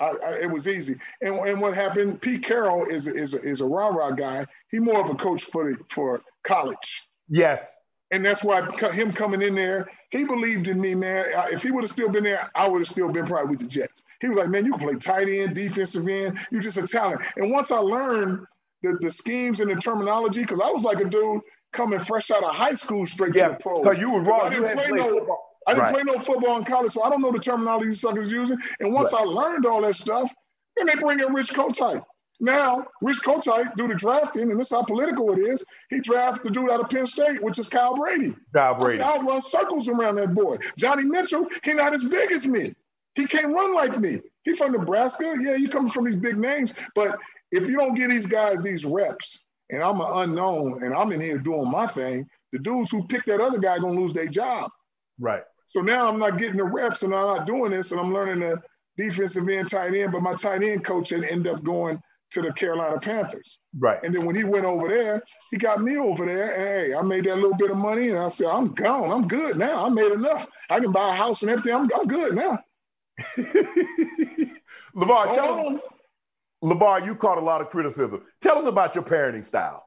It was easy. And what happened? Pete Carroll is a rah-rah guy. He more of a coach for college. Yes. And that's why him coming in there, he believed in me, man. If he would have still been there, I would have still been probably with the Jets. He was like, man, you can play tight end, defensive end. You're just a talent. And once I learned the schemes and the terminology, because I was like a dude coming fresh out of high school straight to the pros. Because you were wrong. I didn't play no football in college, so I don't know the terminology these suckers using. And once I learned all that stuff, then they bring in Rich Kotite. Now, Rich Kotite, do the drafting, and this is how political it is. He drafted the dude out of Penn State, which is Kyle Brady. I'll run circles around that boy. Johnny Mitchell, he not as big as me. He can't run like me. He from Nebraska. Yeah, you coming from these big names. But if you don't give these guys these reps, and I'm an unknown, and I'm in here doing my thing, the dudes who pick that other guy going to lose their job. Right. So now I'm not getting the reps, and I'm not doing this, and I'm learning the defensive end, tight end, but my tight end coach had ended up going to the Carolina Panthers. Right. And then when he went over there, he got me over there. And hey, I made that little bit of money, and I said, I'm gone. I'm good now. I made enough. I can buy a house and everything. I'm good now. LaVar, you caught a lot of criticism. Tell us about your parenting style.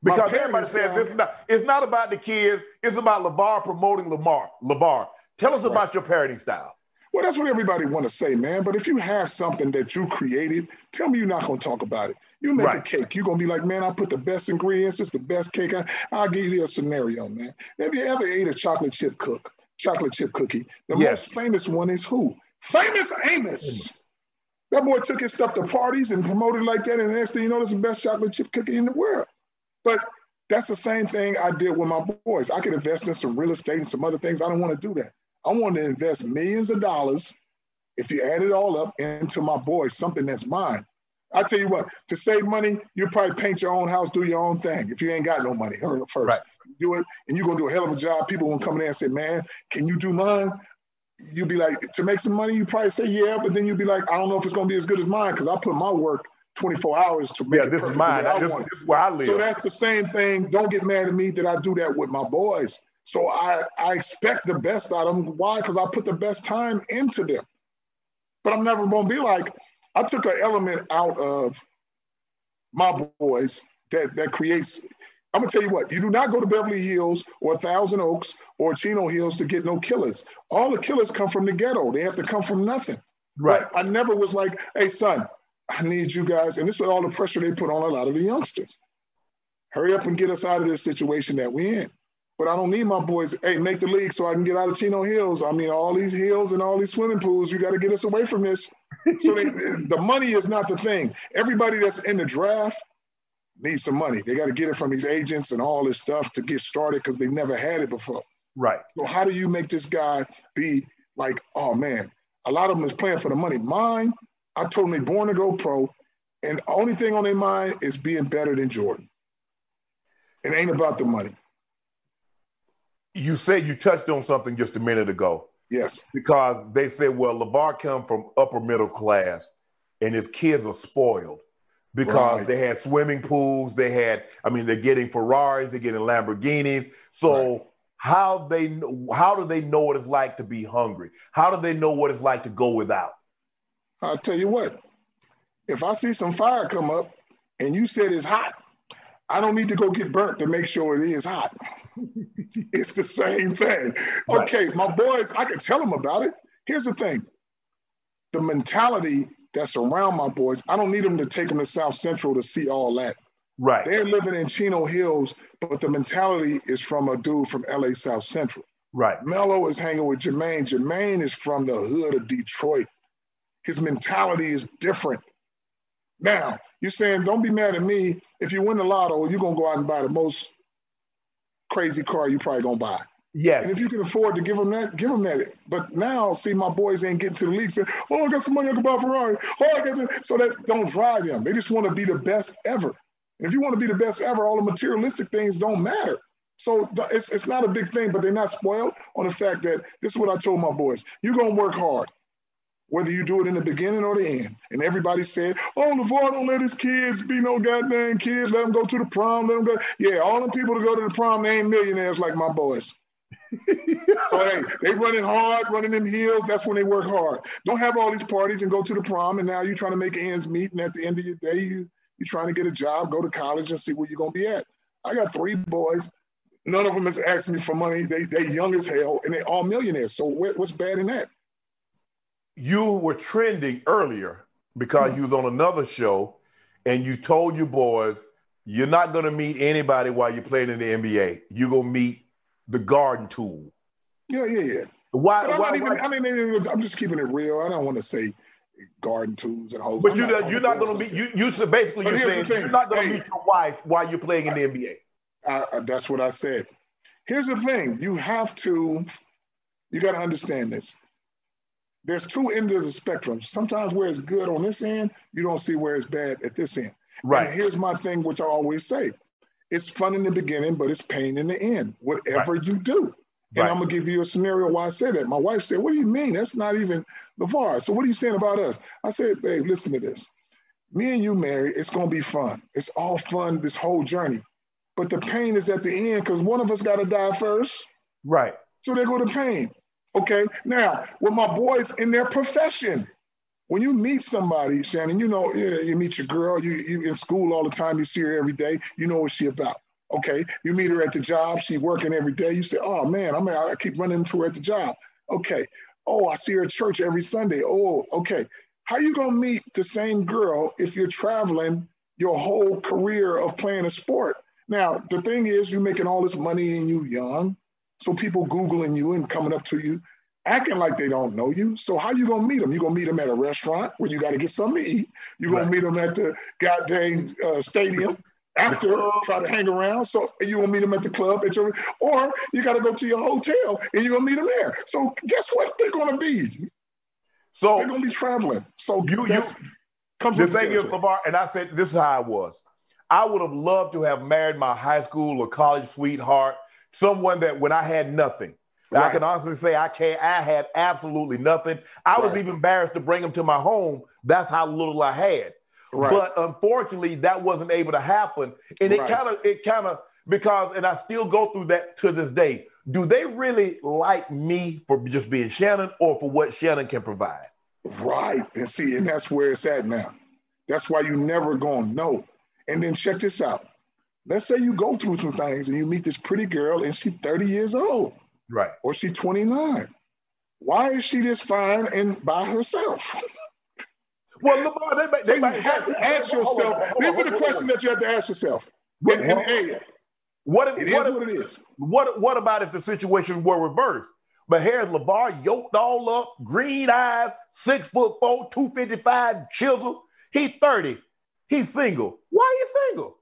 Because everybody says it's not about the kids. It's about LaVar promoting LaVar. Tell us about your parenting style. Well, that's what everybody want to say, man. But if you have something that you created, tell me you're not going to talk about it. You make a cake. You're going to be like, man, I put the best ingredients. It's the best cake. I'll give you a scenario, man. Have you ever ate a chocolate chip cookie? The most famous one is who? Famous Amos. That boy took his stuff to parties and promoted like that. And the next thing you know, it's the best chocolate chip cookie in the world. But that's the same thing I did with my boys. I could invest in some real estate and some other things. I don't want to do that. I want to invest millions of dollars, if you add it all up, into my boys, something that's mine. I tell you what, to save money, you probably paint your own house, do your own thing. If you ain't got no money, first. Do it, and you're going to do a hell of a job. People will come in there and say, man, can you do mine? You'll be like, to make some money, you probably say, yeah, but then you'll be like, I don't know if it's going to be as good as mine because I put my work 24 hours to make it perfect. This is mine. This is where I live. So that's the same thing. Don't get mad at me that I do that with my boys. So I expect the best out of them. Why? Because I put the best time into them. But I'm never going to be like, I took an element out of my boys that creates. I'm going to tell you what, you do not go to Beverly Hills or Thousand Oaks or Chino Hills to get no killers. All the killers come from the ghetto. They have to come from nothing. Right. But I never was like, hey, son, I need you guys. And this is all the pressure they put on a lot of the youngsters. Hurry up and get us out of this situation that we're in. But I don't need my boys, hey, make the league so I can get out of Chino Hills. I mean, all these hills and all these swimming pools, you got to get us away from this. So the money is not the thing. Everybody that's in the draft needs some money. They got to get it from these agents and all this stuff to get started because they've never had it before. Right. So how do you make this guy be like, oh, man, a lot of them is playing for the money. Mine, I told them they born to go pro, and the only thing on their mind is being better than Jordan. It ain't about the money. You said you touched on something just a minute ago. Yes. Because they said, well, LaVar come from upper middle class and his kids are spoiled because they had swimming pools. They're getting Ferraris, they're getting Lamborghinis. So how do they know what it's like to be hungry? How do they know what it's like to go without? I'll tell you what, if I see some fire come up and you said it's hot, I don't need to go get burnt to make sure it is hot. It's the same thing. Okay, my boys, I can tell them about it. Here's the thing. The mentality that's around my boys, I don't need them to take them to South Central to see all that. Right. They're living in Chino Hills, but the mentality is from a dude from LA South Central. Right. Mello is hanging with Jermaine. Jermaine is from the hood of Detroit. His mentality is different. Now, you're saying, don't be mad at me. If you win the lotto, you're going to go out and buy the most crazy car you probably going to buy. Yes. And if you can afford to give them that, give them that. But now, see, my boys ain't getting to the league saying, oh, I got some money, I can buy a Ferrari. Oh, I got some. So that don't drive them. They just want to be the best ever. And if you want to be the best ever, all the materialistic things don't matter. So it's not a big thing, but they're not spoiled on the fact that this is what I told my boys. You're going to work hard, whether you do it in the beginning or the end. And everybody said, oh, LaVar don't let his kids be no goddamn kids. Let them go to the prom. Let them go. Yeah, all them people to go to the prom, they ain't millionaires like my boys. So hey, they running hard, running in heels. That's when they work hard. Don't have all these parties and go to the prom, and now you're trying to make ends meet. And at the end of your day, you're trying to get a job, go to college, and see where you're gonna be at. I got 3 boys. None of them is asking me for money. They young as hell, and they all millionaires. So what's bad in that? You were trending earlier because you was on another show, and you told your boys you're not gonna meet anybody while you're playing in the NBA. You're gonna meet the garden tool. Yeah. Why? I'm just keeping it real. I don't want to say garden tools and whole. But you're not going to meet. You basically you're saying you're not going to meet your wife while you're playing in the NBA. That's what I said. Here's the thing: you got to understand this. There's 2 ends of the spectrum. Sometimes where it's good on this end, you don't see where it's bad at this end. Right. And here's my thing, which I always say: it's fun in the beginning, but it's pain in the end. Whatever you do. And I'm going to give you a scenario why I say that. My wife said, what do you mean? That's not even LaVar. So what are you saying about us? I said, babe, listen to this. Me and you married, it's going to be fun. It's all fun, this whole journey. But the pain is at the end because one of us got to die first. Right. So they go to pain. Okay. Now, with my boys in their profession, when you meet somebody, Shannon, you meet your girl, you in school all the time, you see her every day, you know what she about. Okay, you meet her at the job, she working every day. You say, oh man, I keep running into her at the job. Okay, oh, I see her at church every Sunday. Oh, okay. How you gonna meet the same girl if you're traveling your whole career of playing a sport? Now, the thing is, you're making all this money and you young, so people Googling you and coming up to you, acting like they don't know you. So how you gonna meet them? You gonna meet them at a restaurant where you gotta get something to eat. You gonna meet them at the goddamn stadium. After, try to hang around. So you gonna meet them at the club, or you got to go to your hotel and you're gonna meet them there. So guess what they're gonna be? So they're gonna be traveling. So comes the thing is, LaVar, and I said this is how it was. I would have loved to have married my high school or college sweetheart, someone that when I had nothing. Right. I can honestly say I had absolutely nothing. I was even embarrassed to bring them to my home. That's how little I had. Right. But unfortunately, that wasn't able to happen. And it kind of, because, and I still go through that to this day. Do they really like me for just being Shannon or for what Shannon can provide? Right. And that's where it's at now. That's why you never gonna know. And then check this out. Let's say you go through some things and you meet this pretty girl and she's 30 years old. Right. Or she's 29. Why is she this fine and by herself? Well, LaVar, they might have to ask yourself. These are the questions that you have to ask yourself. What it is. What about if the situation were reversed? But here's LaVar, yoked all up, green eyes, 6'4", 255, chisel. He's 30. He's single. Why are you single?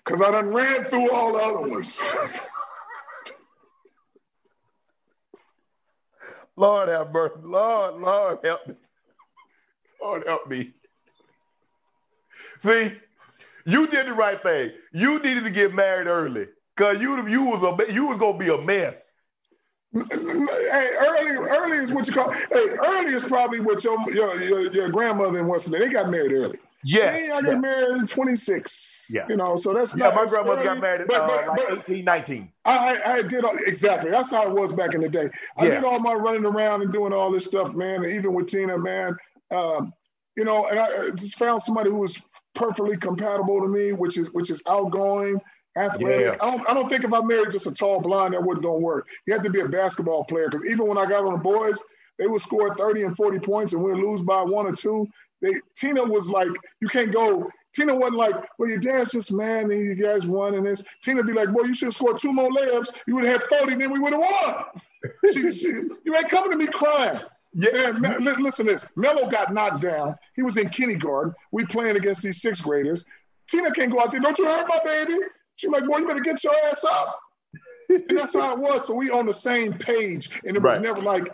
Because I done ran through all the other ones. Lord have mercy. Lord help me. Lord help me. See, you did the right thing. You needed to get married early because you was gonna be a mess. Hey, early is what you call. Hey, early is probably what your grandmother and what's they got married early. Yeah, I got married at 26. Yeah, so that's my grandmother got married at like 18, 19. I did exactly. That's how it was back in the day. I did all my running around and doing all this stuff, man. And even with Tina, man. And I just found somebody who was perfectly compatible to me, which is outgoing, athletic. Yeah. I don't think if I married just a tall blonde, that wasn't gonna work. You had to be a basketball player because even when I got on the boys, they would score 30 and 40 points and we'd lose by 1 or 2. Tina was like, you can't go. Tina wasn't like, well, your dad's just mad and you guys won and this. Tina be like, boy, you should have scored 2 more layups. You would have had 30, then we would have won. You ain't coming to me crying. Yeah, listen to this. Mello got knocked down. He was in kindergarten. We playing against these 6th graders. Tina can't go out there. Don't you hurt my baby? She's like, boy, you better get your ass up. And that's how it was. So we on the same page. And it was never like,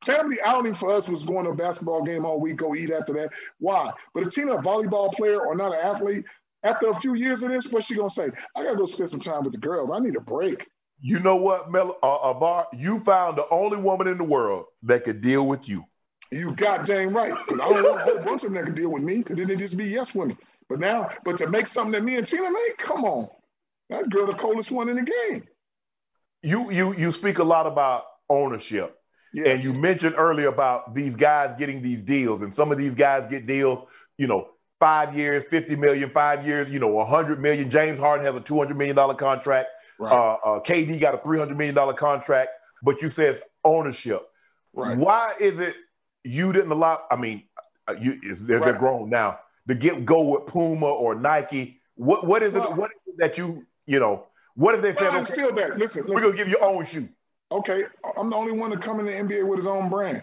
family outing for us was going to a basketball game all week, go eat after that. Why? But if Tina a volleyball player or not an athlete, after a few years of this, what's she going to say? I got to go spend some time with the girls. I need a break. You know what, Mello, Bar? You found the only woman in the world that could deal with you. You goddamn right. Because I don't want a whole bunch of them that can deal with me. Because then they just be yes women. But to make something that me and Tina make, come on. That girl the coldest one in the game. you speak a lot about ownership. Yes. And you mentioned earlier about these guys getting these deals, and some of these guys get deals, 5 years, 50 million, 5 years, 100 million. James Harden has a $200 million contract. Right. KD got a $300 million contract, but you says ownership. Right. Why is it you didn't allow? I mean, they're grown now to go with Puma or Nike. What is it? What is it that what if they said? I'm still there. Listen, we're gonna give you your own shoe. Okay, I'm the only one to come in the NBA with his own brand.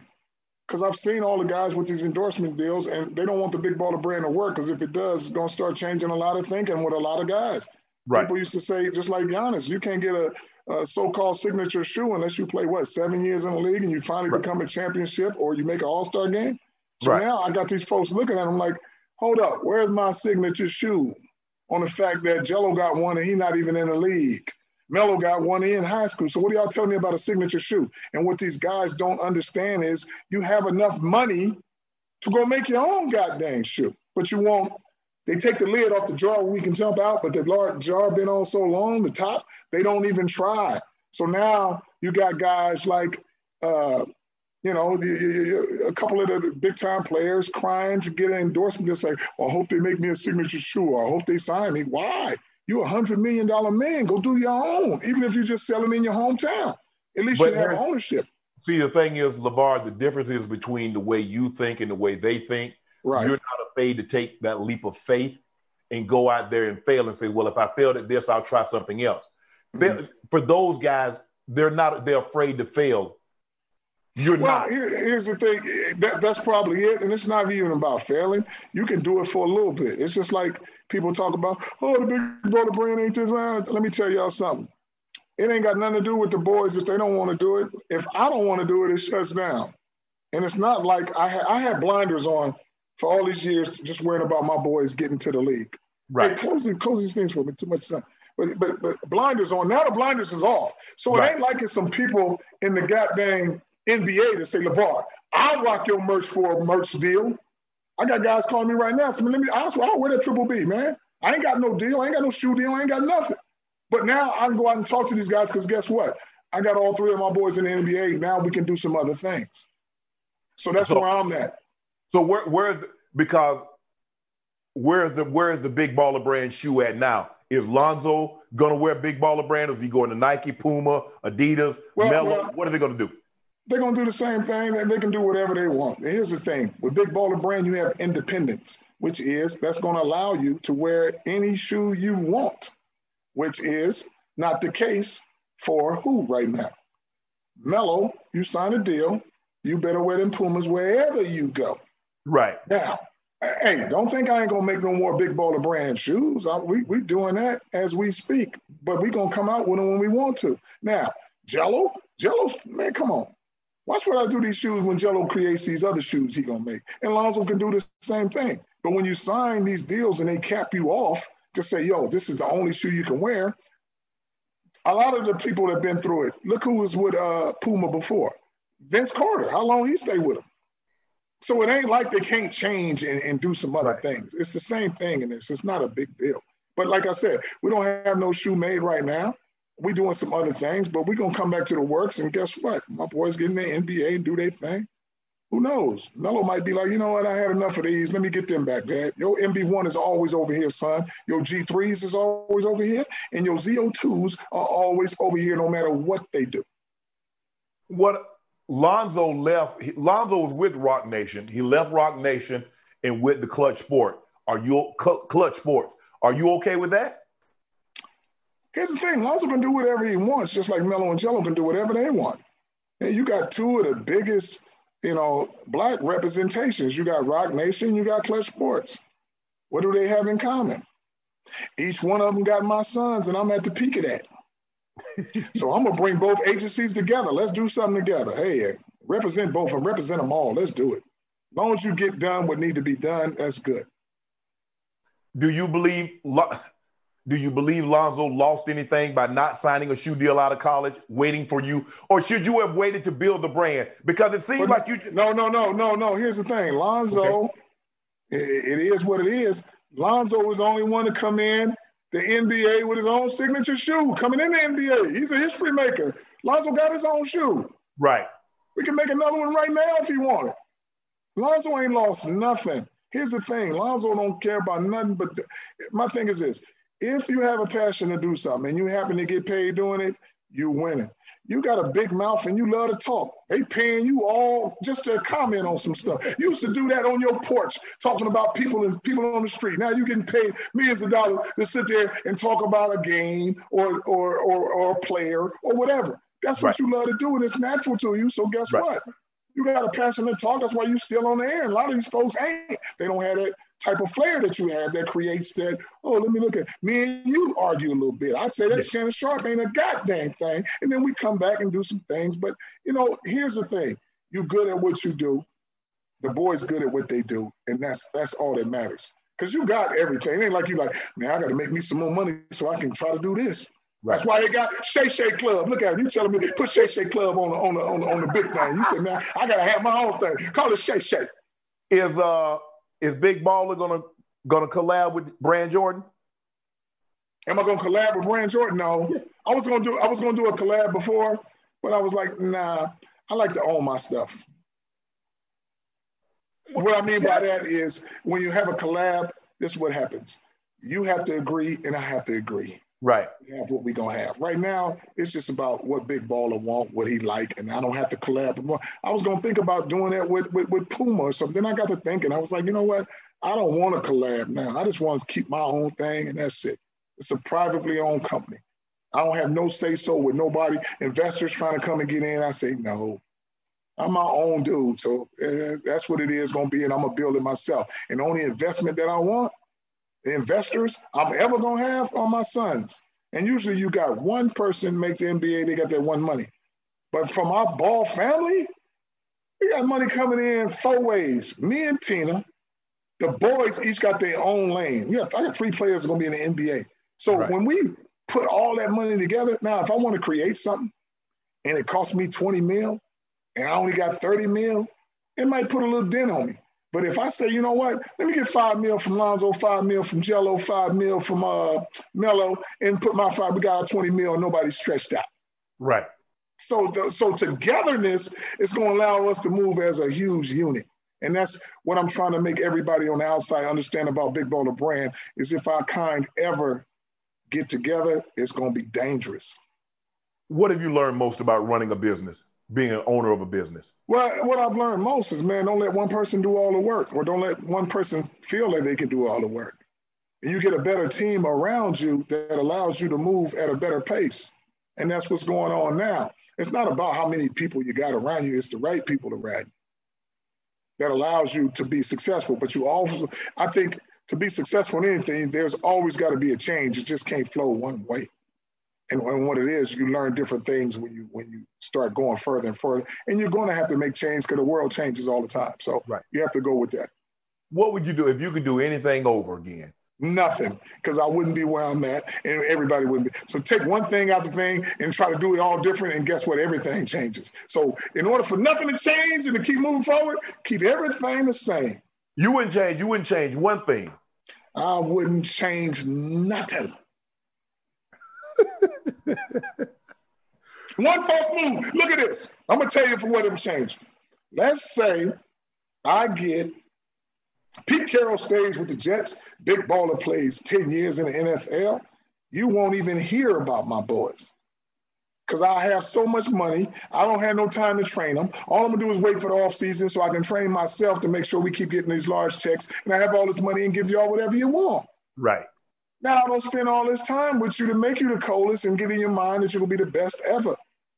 Because I've seen all the guys with these endorsement deals, and they don't want the big baller brand to work, because if it does, it's going to start changing a lot of thinking with a lot of guys. Right. People used to say, just like Giannis, you can't get a so-called signature shoe unless you play, 7 years in the league and you finally become a championship or you make an all-star game. So now I got these folks looking at them like, hold up, where's my signature shoe? On the fact that Jello got one and he's not even in the league. Mello got one in high school. So what are y'all telling me about a signature shoe? And what these guys don't understand is you have enough money to go make your own goddamn shoe, but you won't. They take the lid off the jar where we can jump out, but the jar been on so long, the top, they don't even try. So now you got guys like, a couple of the big time players crying to get an endorsement. Just like, well, I hope they make me a signature shoe, or I hope they sign me. Why? You're $100 million man. Go do your own, even if you're just selling in your hometown. At least you have ownership. See, the thing is, LaVar, the difference is between the way you think and the way they think. Right. You're not afraid to take that leap of faith and go out there and fail and say, well, if I failed at this, I'll try something else. Mm-hmm. For those guys, they're afraid to fail. You're not. Here's the thing. That's probably it. And it's not even about failing. You can do it for a little bit. It's just like people talk about, the big brother brand ain't this. Man, let me tell y'all something. It ain't got nothing to do with the boys if they don't want to do it. If I don't want to do it, it shuts down. And it's not like I had blinders on for all these years just worrying about my boys getting to the league. Right. Hey, close these things for me. Too much time. But blinders on. Now the blinders is off. So it ain't like it's some people in the goddamn NBA to say, LaVar, I'll rock your merch for a merch deal. I got guys calling me right now. So let me ask you, I don't wear that Triple B, man. I ain't got no deal. I ain't got no shoe deal. I ain't got nothing. But now I can go out and talk to these guys because guess what? I got all three of my boys in the NBA. Now we can do some other things. So that's where I'm at. So where's the big baller brand shoe at now? Is Lonzo gonna wear big baller brand, or is he going to Nike, Puma, Adidas, Mello? What are they gonna do? They're gonna do the same thing, and they can do whatever they want. And here's the thing: with big baller brand, you have independence, which is that's gonna allow you to wear any shoe you want, which is not the case for who right now. Mello, you sign a deal, you better wear them Pumas wherever you go. Right. Now, hey, don't think I ain't gonna make no more big baller brand shoes. We doing that as we speak, but we gonna come out with them when we want to. Now, Jello's, man, come on. Watch what I do these shoes when Jello creates these other shoes he gonna make. And Lonzo can do the same thing. But when you sign these deals and they cap you off to say, yo, this is the only shoe you can wear, a lot of the people that have been through it, look who was with Puma before. Vince Carter, how long he stayed with him? So it ain't like they can't change and do some other things. It's the same thing in this. It's not a big deal. But like I said, we don't have no shoe made right now. We're doing some other things, but we're going to come back to the works. And guess what? My boys get in the NBA and do their thing. Who knows? Mello might be like, you know what? I had enough of these. Let me get them back, Dad. Your MB1 is always over here, son. Your G3s is always over here. And your Z02s are always over here no matter what they do. What Lonzo was with Rock Nation. He left Rock Nation and with the Clutch Sports. Are you okay with that? Here's the thing. Lonzo can do whatever he wants, just like Mello and Jello can do whatever they want. And you got two of the biggest, black representations. You got Rock Nation, you got Clutch Sports. What do they have in common? Each one of them got my sons, and I'm at the peak of that. So I'm going to bring both agencies together. Let's do something together. Hey, represent both of them. Represent them all. Let's do it. As long as you get done what need to be done, that's good. Do you believe Lonzo lost anything by not signing a shoe deal out of college, waiting for you? Or should you have waited to build the brand? Because it seems like you just... No. Here's the thing. Lonzo, it is what it is. Lonzo was the only one to come in the NBA with his own signature shoe coming in the NBA. He's a history maker. Lonzo got his own shoe. Right. We can make another one right now if he wanted. Lonzo ain't lost nothing. Here's the thing. Lonzo don't care about nothing. But my thing is this. If you have a passion to do something and you happen to get paid doing it, you winning. You got a big mouth and you love to talk. They paying you all just to comment on some stuff. You used to do that on your porch, talking about people and people on the street. Now you're getting paid millions of dollars to sit there and talk about a game or a player or whatever. That's what you love to do, and it's natural to you. So guess what? You got a passion to talk. That's why you still on the air. And a lot of these folks ain't. They don't have that type of flair that you have that creates that, oh, let me look at me and you argue a little bit. I'd say that Shannon Sharpe ain't a goddamn thing. And then we come back and do some things. But, you know, here's the thing. You're good at what you do. The boy's good at what they do. And that's all that matters. Because you got everything. It ain't like you like, man, I got to make me some more money so I can try to do this. Right. That's why they got Shay Shay Club. Look at it. You telling me put Shay Shay Club on the big thing. You said, man, I gotta have my own thing. Call it Shay Shay. Is Big Baller gonna collab with Brand Jordan? Am I gonna collab with Brand Jordan? No. I was gonna do a collab before, but I was like, nah. I like to own my stuff. What I mean by that is when you have a collab, this is what happens. You have to agree, and I have to agree. Right. Have what we gonna have. Right now, it's just about what Big Baller want, what he like, and I don't have to collab more. I was gonna think about doing that with Puma or something. Then I got to thinking, I was like, you know what? I don't want to collab now. I just want to keep my own thing, and that's it. It's a privately owned company. I don't have no say-so with nobody. Investors trying to come and get in, I say no. I'm my own dude, so that's what it is gonna be, and I'm gonna build it myself. And the only investment that I want, the investors I'm ever gonna have are my sons. And usually you got one person make the NBA, they got that one money. But from our ball family, we got money coming in 4 ways. Me and Tina, the boys each got their own lane. I got 3 players gonna be in the NBA. So when we put all that money together, now if I wanna create something and it costs me 20 mil and I only got 30 mil, it might put a little dent on me. But if I say, you know what, let me get 5 mil from Lonzo, 5 mil from Jello, 5 mil from Mello, and put my 5, we got our 20 mil and nobody's stretched out. Right. So togetherness is going to allow us to move as a huge unit. And that's what I'm trying to make everybody on the outside understand about Big Baller Brand is if our kind ever get together, it's going to be dangerous. What have you learned most about running a business? Being an owner of a business? Well, what I've learned most is, man, don't let one person do all the work, or don't let one person feel like they can do all the work. And you get a better team around you that allows you to move at a better pace. And that's what's going on now. It's not about how many people you got around you, it's the right people around you that allows you to be successful. But you also, I think to be successful in anything, there's always got to be a change. It just can't flow one way. And what it is, you learn different things when you start going further and further. And you're going to have to make change because the world changes all the time. So you have to go with that. What would you do if you could do anything over again? Nothing, because I wouldn't be where I'm at and everybody wouldn't be. So take one thing out the thing and try to do it all different. And guess what? Everything changes. So in order for nothing to change and to keep moving forward, keep everything the same. You wouldn't change one thing. I wouldn't change nothing. One false move. Look at this. I'm going to tell you for what it changed. Let's say I get Pete Carroll stays with the Jets. Big Baller plays 10 years in the NFL. You won't even hear about my boys because I have so much money. I don't have no time to train them. All I'm going to do is wait for the offseason so I can train myself to make sure we keep getting these large checks and I have all this money and give y'all whatever you want. Right. Now I don't spend all this time with you to make you the coldest and get in your mind that you're going to be the best ever.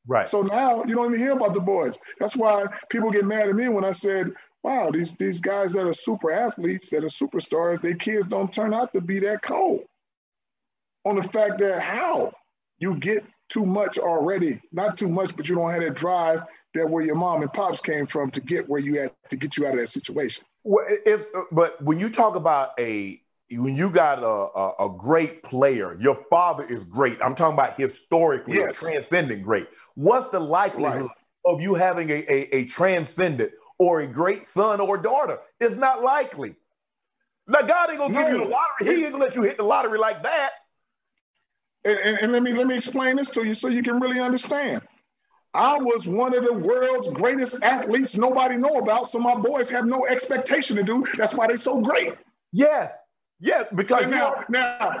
Right. So now you don't even hear about the boys. That's why people get mad at me when I said, wow, these guys that are super athletes, that are superstars, their kids don't turn out to be that cold. On the fact that how you get too much already, not too much, but you don't have that drive that where your mom and pops came from to get where you at to get you out of that situation. Well, but when you talk about when you got a great player, your father is great. I'm talking about historically transcending great. What's the likelihood of you having a transcendent or a great son or daughter? It's not likely. Now, God ain't gonna give you the lottery. He ain't gonna let you hit the lottery like that. And let me explain this to you so you can really understand. I was one of the world's greatest athletes nobody know about, so my boys have no expectation to do. That's why they're so great. Yes. Yes, because now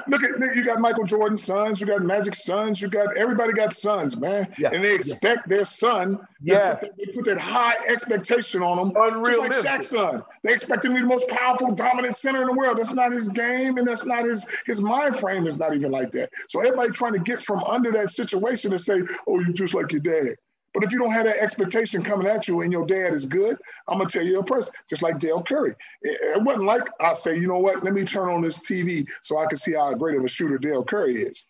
look at you got Michael Jordan's sons, you got Magic's sons, everybody got sons, man. Yes. And they expect their son. Yes. They put that high expectation on them. Unrealistic. Just like Shaq's son. They expect him to be the most powerful, dominant center in the world. That's not his game, and that's not his mind frame is not even like that. So everybody trying to get from under that situation and say, oh, you're just like your dad. But if you don't have that expectation coming at you and your dad is good, I'm going to tell you a person, just like Dale Curry. It wasn't like I say, you know what, let me turn on this TV so I can see how great of a shooter Dale Curry is.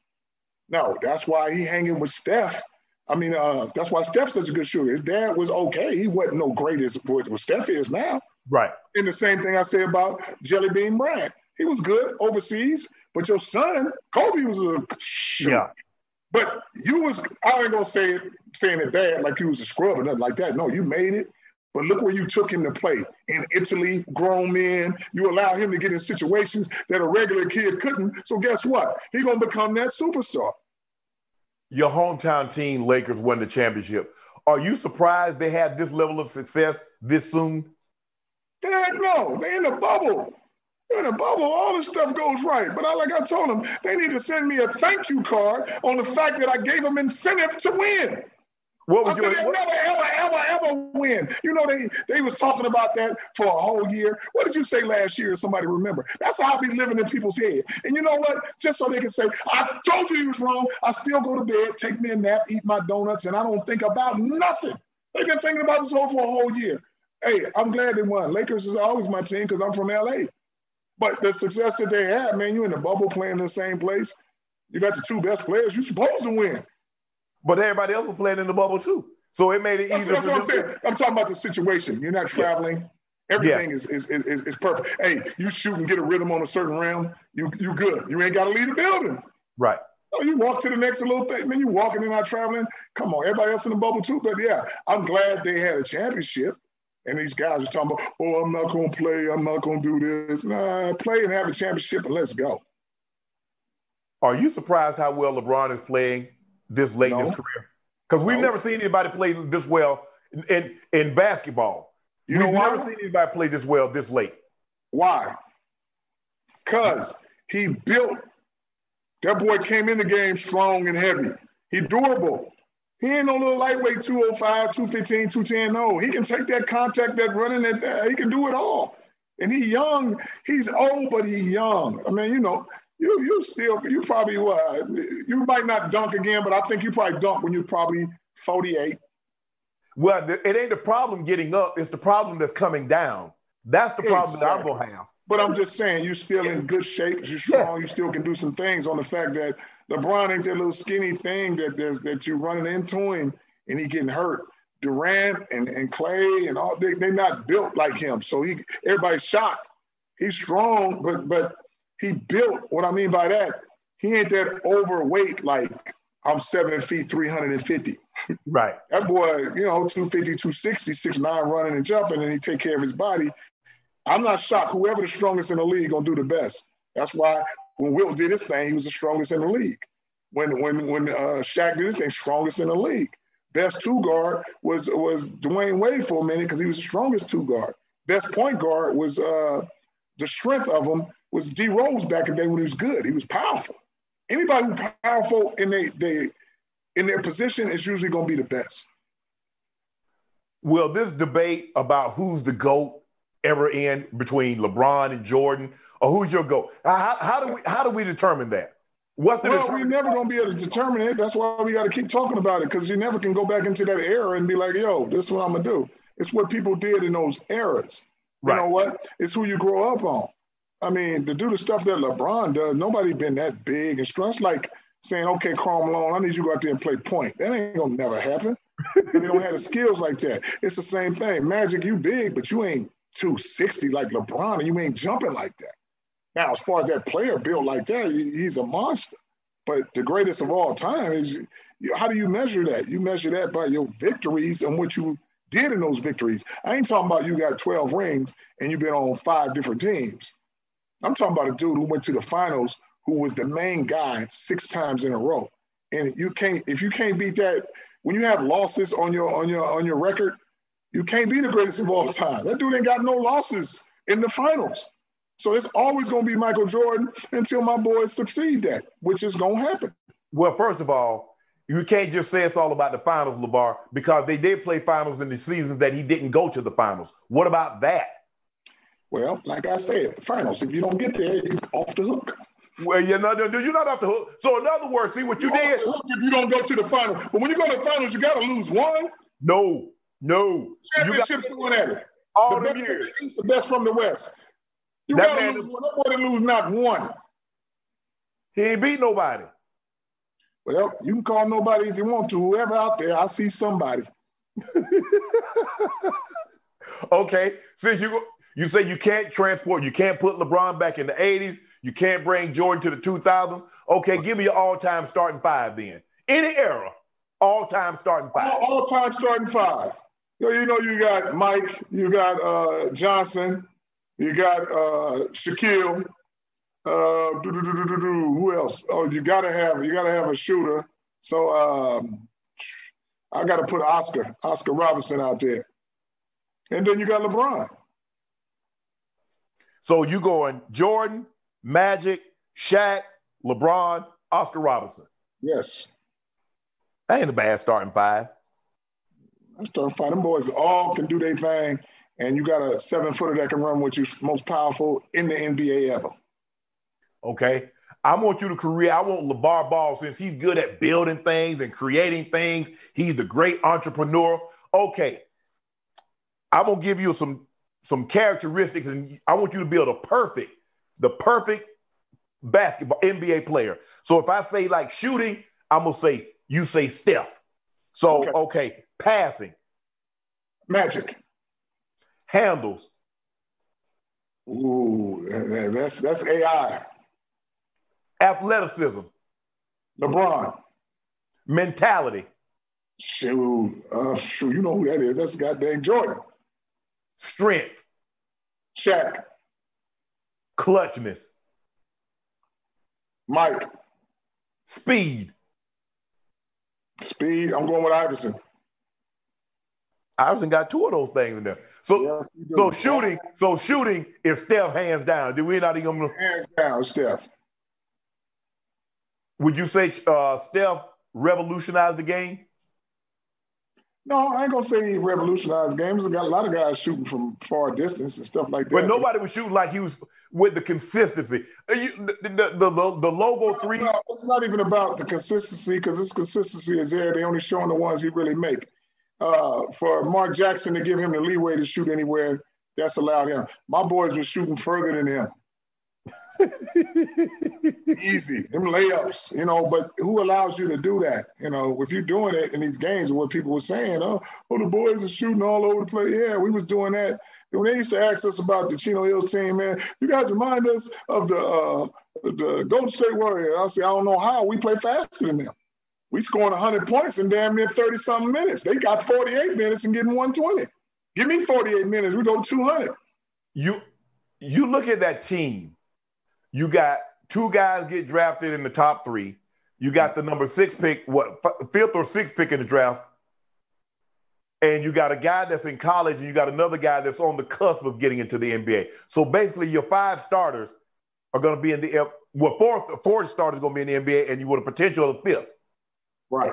No, that's why he hanging with Steph. I mean, that's why Steph's such a good shooter. His dad was okay. He wasn't no greatest what Steph is now. Right. And the same thing I say about Jelly Bean Bryant. He was good overseas, but your son, Kobe, was a shooter. Yeah. But I ain't gonna saying it bad like you was a scrub or nothing like that. No, you made it. But look where you took him to play. In Italy, grown men, you allow him to get in situations that a regular kid couldn't. So guess what? He's gonna become that superstar. Your hometown team, Lakers, won the championship. Are you surprised they had this level of success this soon? No, they're in the bubble. In a bubble, all this stuff goes right. But like I told them, they need to send me a thank you card on the fact that I gave them incentive to win. I said they'll never, ever win. You know, they was talking about that for a whole year. What did you say last year? Somebody remember. That's how I be living in people's head. And you know what? Just so they can say, I told you he was wrong. I still go to bed, take me a nap, eat my donuts, and I don't think about nothing. They've been thinking about this for a whole year. Hey, I'm glad they won. Lakers is always my team because I'm from LA. But the success that they had, man, you in the bubble playing in the same place. You got the two best players. You're supposed to win. But everybody else was playing in the bubble too. So it made it easier. That's what I'm saying. I'm talking about the situation. You're not traveling. Yeah. Everything is perfect. Hey, you shoot and get a rhythm on a certain rim, you good. You ain't got to leave the building. Right. Oh, you walk to the next little thing, man. You walking and not traveling. Come on, everybody else in the bubble too. But yeah, I'm glad they had a championship. And these guys are talking about, oh, I'm not going to play. I'm not going to do this. Nah, play and have a championship and let's go. Are you surprised how well LeBron is playing this late in his career? Because we've never seen anybody play this well in basketball. We've never seen anybody play this well this late. Why? Because he built, that boy came in the game strong and heavy. He durable. He ain't no little lightweight 205, 215, 210. No, he can take that contact, that running, he can do it all. And he young. He's old, but he young. I mean, you know, you probably, you might not dunk again, but I think you probably dunk when you're probably 48. Well, it ain't the problem getting up. It's the problem that's coming down. That's the problem that I'm going to have. But I'm just saying, you're still in good shape. You're strong. You still can do some things on the fact that LeBron ain't that little skinny thing that you're running into him and he getting hurt. Durant and Clay and all, they're not built like him. So everybody's shocked. He's strong, but he built. What I mean by that, he ain't that overweight like I'm 7 feet, 350. Right. That boy, 250, 260, 6'9", running and jumping, and he take care of his body. I'm not shocked. Whoever the strongest in the league gonna do the best. That's why when Wilt did his thing, he was the strongest in the league. When Shaq did his thing, strongest in the league. Best two guard was Dwayne Wade for a minute because he was the strongest two guard. Best point guard was the strength of him was D Rose back in the day when he was good. He was powerful. Anybody who's powerful in their position is usually gonna be the best. Will this debate about who's the GOAT ever end between LeBron and Jordan, or who's your GOAT? How do we determine that? We're never going to be able to determine it. That's why we got to keep talking about it, because you never can go back into that era and be like, yo, this is what I'm going to do. It's what people did in those eras. Right. You know what? It's who you grow up on. I mean, to do the stuff that LeBron does, nobody been that big and strong. It's like saying, okay, Karl Malone, I need you to go out there and play point. That ain't going to never happen because they don't have the skills like that. It's the same thing. Magic, you big, but you ain't 260 like LeBron, and you ain't jumping like that. Now, as far as that player built like that, he's a monster. But the greatest of all time is, how do you measure that? You measure that by your victories and what you did in those victories. I ain't talking about you got 12 rings and you've been on 5 different teams. I'm talking about a dude who went to the finals who was the main guy 6 times in a row. And if you can't beat that, when you have losses on your record, you can't be the greatest of all time. That dude ain't got no losses in the finals. So it's always going to be Michael Jordan until my boys succeed that, which is going to happen. Well, first of all, you can't just say it's all about the finals, LaVar, because they did play finals in the seasons that he didn't go to the finals. What about that? Well, like I said, the finals, if you don't get there, you're off the hook. Well, you're not off the hook. So in other words, see what you did? If you don't go to the finals. But when you go to the finals, you got to lose one. No. Championships going at it. All the years. The best from the West. You got to lose one. That boy didn't lose not one. He ain't beat nobody. Well, you can call nobody if you want to. Whoever out there, I see somebody. Okay, since you say you can't transport, you can't put LeBron back in the 80s, you can't bring Jordan to the 2000s. Okay, give me your all-time starting 5 then. Any era, all-time starting 5. All-time starting 5. You know, you got Mike, you got Johnson, you got Shaquille. Who else? Oh, you gotta have a shooter. So I gotta put Oscar Robertson out there. And then you got LeBron. So you going Jordan, Magic, Shaq, LeBron, Oscar Robertson. Yes. That ain't a bad starting 5. That's starting 5. Them boys all can do their thing, and you got a 7-footer that can run with you, most powerful in the NBA ever. Okay. I want LaVar Ball, since he's good at building things and creating things. He's the great entrepreneur. Okay. I'm going to give you some characteristics, and I want you to build the perfect basketball NBA player. So if I say like shooting, I'm going to say, you say Steph. So, okay. Passing. Magic. Handles. Ooh, that's AI. Athleticism. LeBron. Mentality. Shoot, you know who that is. That's goddamn Jordan. Strength. Shaq. Clutchness. Mike. Speed. I'm going with Iverson. Iverson got 2 of those things in there. So, yes, shooting is Steph hands down. Did we not even hands down, Steph? Would you say Steph revolutionized the game? No, I ain't gonna say he revolutionized games. There's got a lot of guys shooting from far distance and stuff like that. But nobody was shooting like he was with the consistency. The logo 3. No, it's not even about the consistency, because this consistency is there. They only showing the ones he really make. For Mark Jackson to give him the leeway to shoot anywhere, that's allowed him. My boys were shooting further than him. Easy, them layups, but who allows you to do that? If you're doing it in these games, what people were saying, oh, the boys are shooting all over the place. Yeah, we was doing that. When they used to ask us about the Chino Hills team, man, you guys remind us of the Golden State Warriors. I say, I don't know how. We play faster than them. We scoring 100 points in damn near 30-something minutes. They got 48 minutes and getting 120. Give me 48 minutes, we go to 200. You look at that team. You got 2 guys get drafted in the top 3. You got the number 6 pick, 5th or 6th pick in the draft. And you got a guy that's in college, and you got another guy that's on the cusp of getting into the NBA. So basically, your 5 starters are going to be in the fourth starter is going to be in the NBA, and you want a potential of the 5th. Right.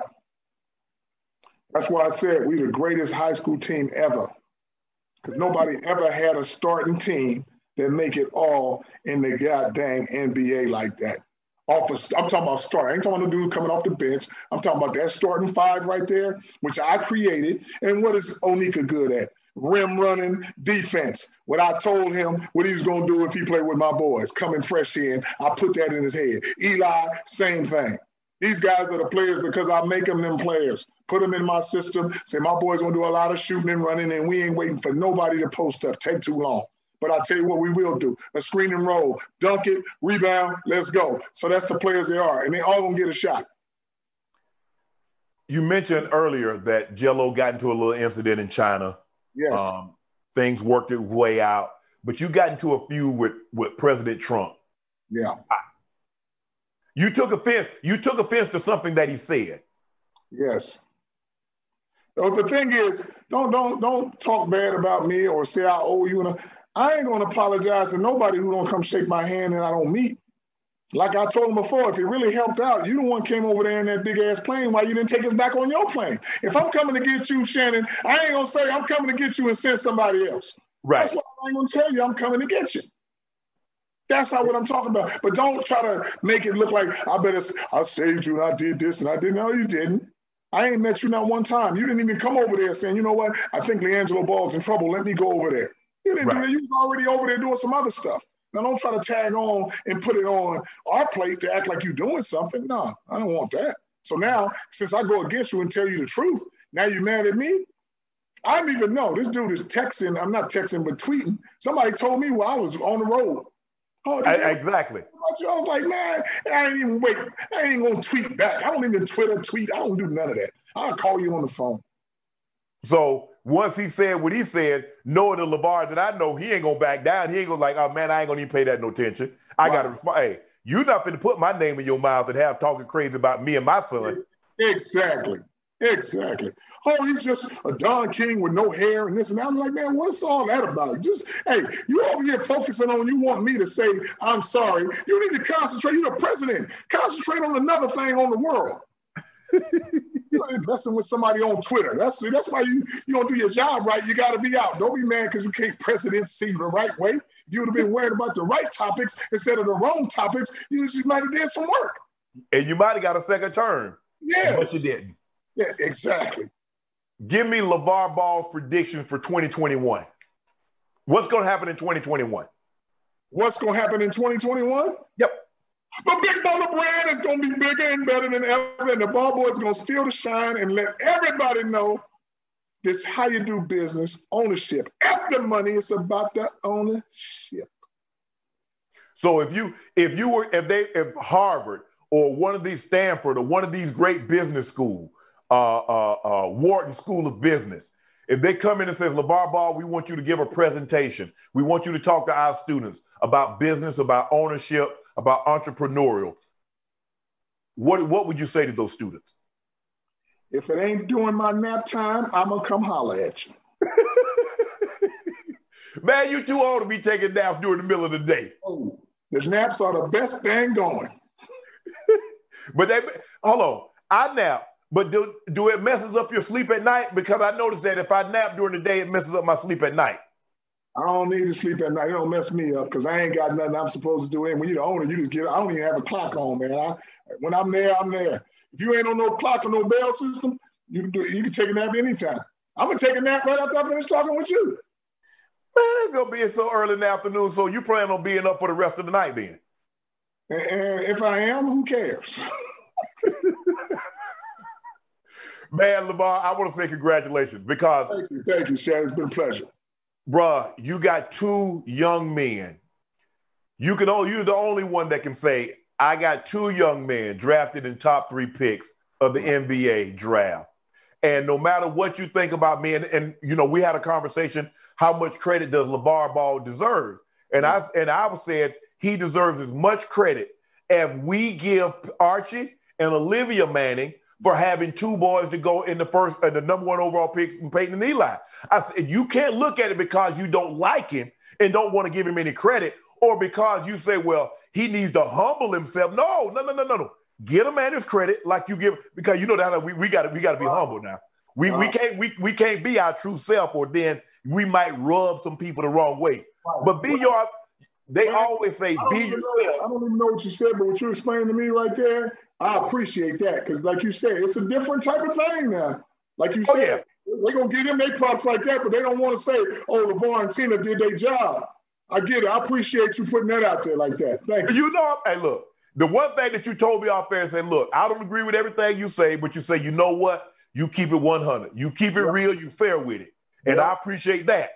That's why I said we the greatest high school team ever, because nobody ever had a starting team that make it all in the goddamn NBA like that. I'm talking about start. I ain't talking about the dude coming off the bench. I'm talking about that starting 5 right there, which I created. And what is Onika good at? Rim running, defense. What I told him what he was going to do if he played with my boys, coming fresh in, I put that in his head. Eli, same thing. These guys are the players because I make them players. Put them in my system. Say my boys going to do a lot of shooting and running, and we ain't waiting for nobody to post up. Take too long. But I'll tell you what we will do. A screen and roll. Dunk it, rebound, let's go. So that's the players they are, and they all going to get a shot. You mentioned earlier that Jello got into a little incident in China. Yes. Things worked its way out. But you got into a feud with President Trump. Yeah. You took offense. You took offense to something that he said. Yes. So the thing is, don't talk bad about me or say I owe you. I ain't gonna apologize to nobody who don't come shake my hand and I don't meet. Like I told him before, if it really helped out, you the one came over there in that big ass plane. Why you didn't take us back on your plane? If I'm coming to get you, Shannon, I ain't gonna say I'm coming to get you and send somebody else. Right. That's why I ain't gonna tell you I'm coming to get you. That's not what I'm talking about. But don't try to make it look like I saved you and I did this and I didn't. No, you didn't. I ain't met you not one time. You didn't even come over there saying, you know what? I think LiAngelo Ball's in trouble. Let me go over there. You didn't do that. You was already over there doing some other stuff. Now don't try to tag on and put it on our plate to act like you're doing something. No, I don't want that. So now, since I go against you and tell you the truth, now you're mad at me? I didn't even know. This dude is texting. I'm not texting, but tweeting. Somebody told me while I was on the road. Oh, exactly. I was like, man, I ain't even gonna tweet back. I don't even Twitter tweet. I don't do none of that. I'll call you on the phone. So once he said what he said, knowing the LaVar that I know, he ain't gonna back down. He ain't gonna like, oh man, I ain't gonna even pay that no attention. I gotta respond. Hey, you not finna put my name in your mouth and have talking crazy about me and my son. Exactly. Oh, he's just a Don King with no hair and this and that. I'm like, man, what's all that about? Just, hey, you over here focusing on you want me to say, I'm sorry. You need to concentrate. You're the president. Concentrate on another thing on the world. You ain't messing with somebody on Twitter. That's why you don't do your job right. You got to be out. Don't be mad because you can't presidency the right way. If you would have been worried about the right topics instead of the wrong topics, you might have did some work. And you might have got a second term. Yes. But you didn't. Yeah, exactly. Give me LaVar Ball's prediction for 2021. What's going to happen in 2021? What's going to happen in 2021? Yep. The Big Baller brand is going to be bigger and better than ever, and the ball boy is going to steal the shine and let everybody know this is how you do business, ownership. After money, it's about the ownership. So if Harvard or one of these Stanford or one of these great business schools, Wharton School of Business, if they come in and says, LaVar Ball, we want you to give a presentation. We want you to talk to our students about business, about ownership, about entrepreneurial. What would you say to those students? If it ain't during my nap time, I'm going to come holler at you. Man, you too old to be taking naps during the middle of the day. Oh, the naps are the best thing going. But hold on, I nap. But do it messes up your sleep at night? Because I noticed that if I nap during the day, it messes up my sleep at night. I don't need to sleep at night. It don't mess me up because I ain't got nothing I'm supposed to do. And when you're the owner, you just get. I don't even have a clock on, man. When I'm there, I'm there. If you ain't on no clock or no bell system, you can take a nap anytime. I'm gonna take a nap right after I finish talking with you. Man, it's gonna be so early in the afternoon. So you plan on being up for the rest of the night, then? And if I am, who cares? Man, LaVar, I want to say congratulations because thank you, Shannon. It's been a pleasure. Bruh, you got two young men. You're the only one that can say, I got two young men drafted in top 3 picks of the NBA draft. And no matter what you think about me, and you know, we had a conversation, how much credit does LaVar Ball deserve? And I said he deserves as much credit as we give Archie and Olivia Manning for having 2 boys to go in the first, the number 1 overall picks from Peyton and Eli. I said, you can't look at it because you don't like him and don't want to give him any credit, or because you say, well, he needs to humble himself. No. Get a man his credit like you give, because you know that we got to be humble now. We can't be our true self, or then we might rub some people the wrong way. But they always say, be yourself. I don't even know what you said, but what you explained to me right there, I appreciate that. Because like you said, it's a different type of thing now. Like you said, they're going to give them their props like that, but they don't want to say, oh, LaVar and Tina did their job. I get it. I appreciate you putting that out there like that. Thank you. You know, hey, look, the one thing that you told me off there and said, look, I don't agree with everything you say, but you say, you know what? You keep it 100. You keep it real. You fair with it. And I appreciate that.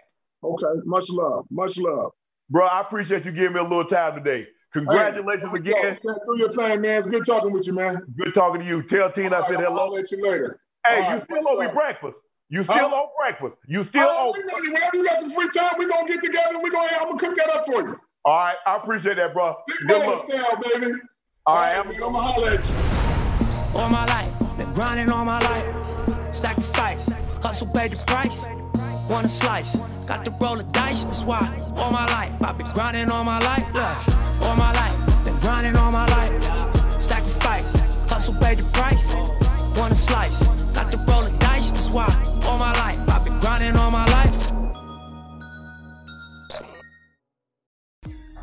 Okay. Much love. Much love. Bro, I appreciate you giving me a little time today. Congratulations again. Do your thing, man. It's good talking with you, man. Good talking to you. Tell Tina I said hello. I'll let you later. Hey, you still owe me breakfast. You still owe breakfast. You still owe. Whenever you got some free time, we're going to get together and I'm going to cook that up for you. All right. I appreciate that, bro. Big baller style, baby. All right, I'm gonna holler at you. All my life, been grinding all my life. Sacrifice, hustle paid the price. Want a slice, got to roll the dice. That's why all my life I've been grinding all my life. Look, all my life, been grinding all my life. Sacrifice, hustle paid the price. Want a slice, got to roll the dice. That's why all my life I've been grinding all my life.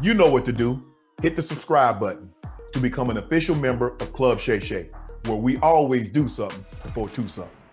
You know what to do. Hit the subscribe button to become an official member of Club Shay Shay, where we always do something for two something.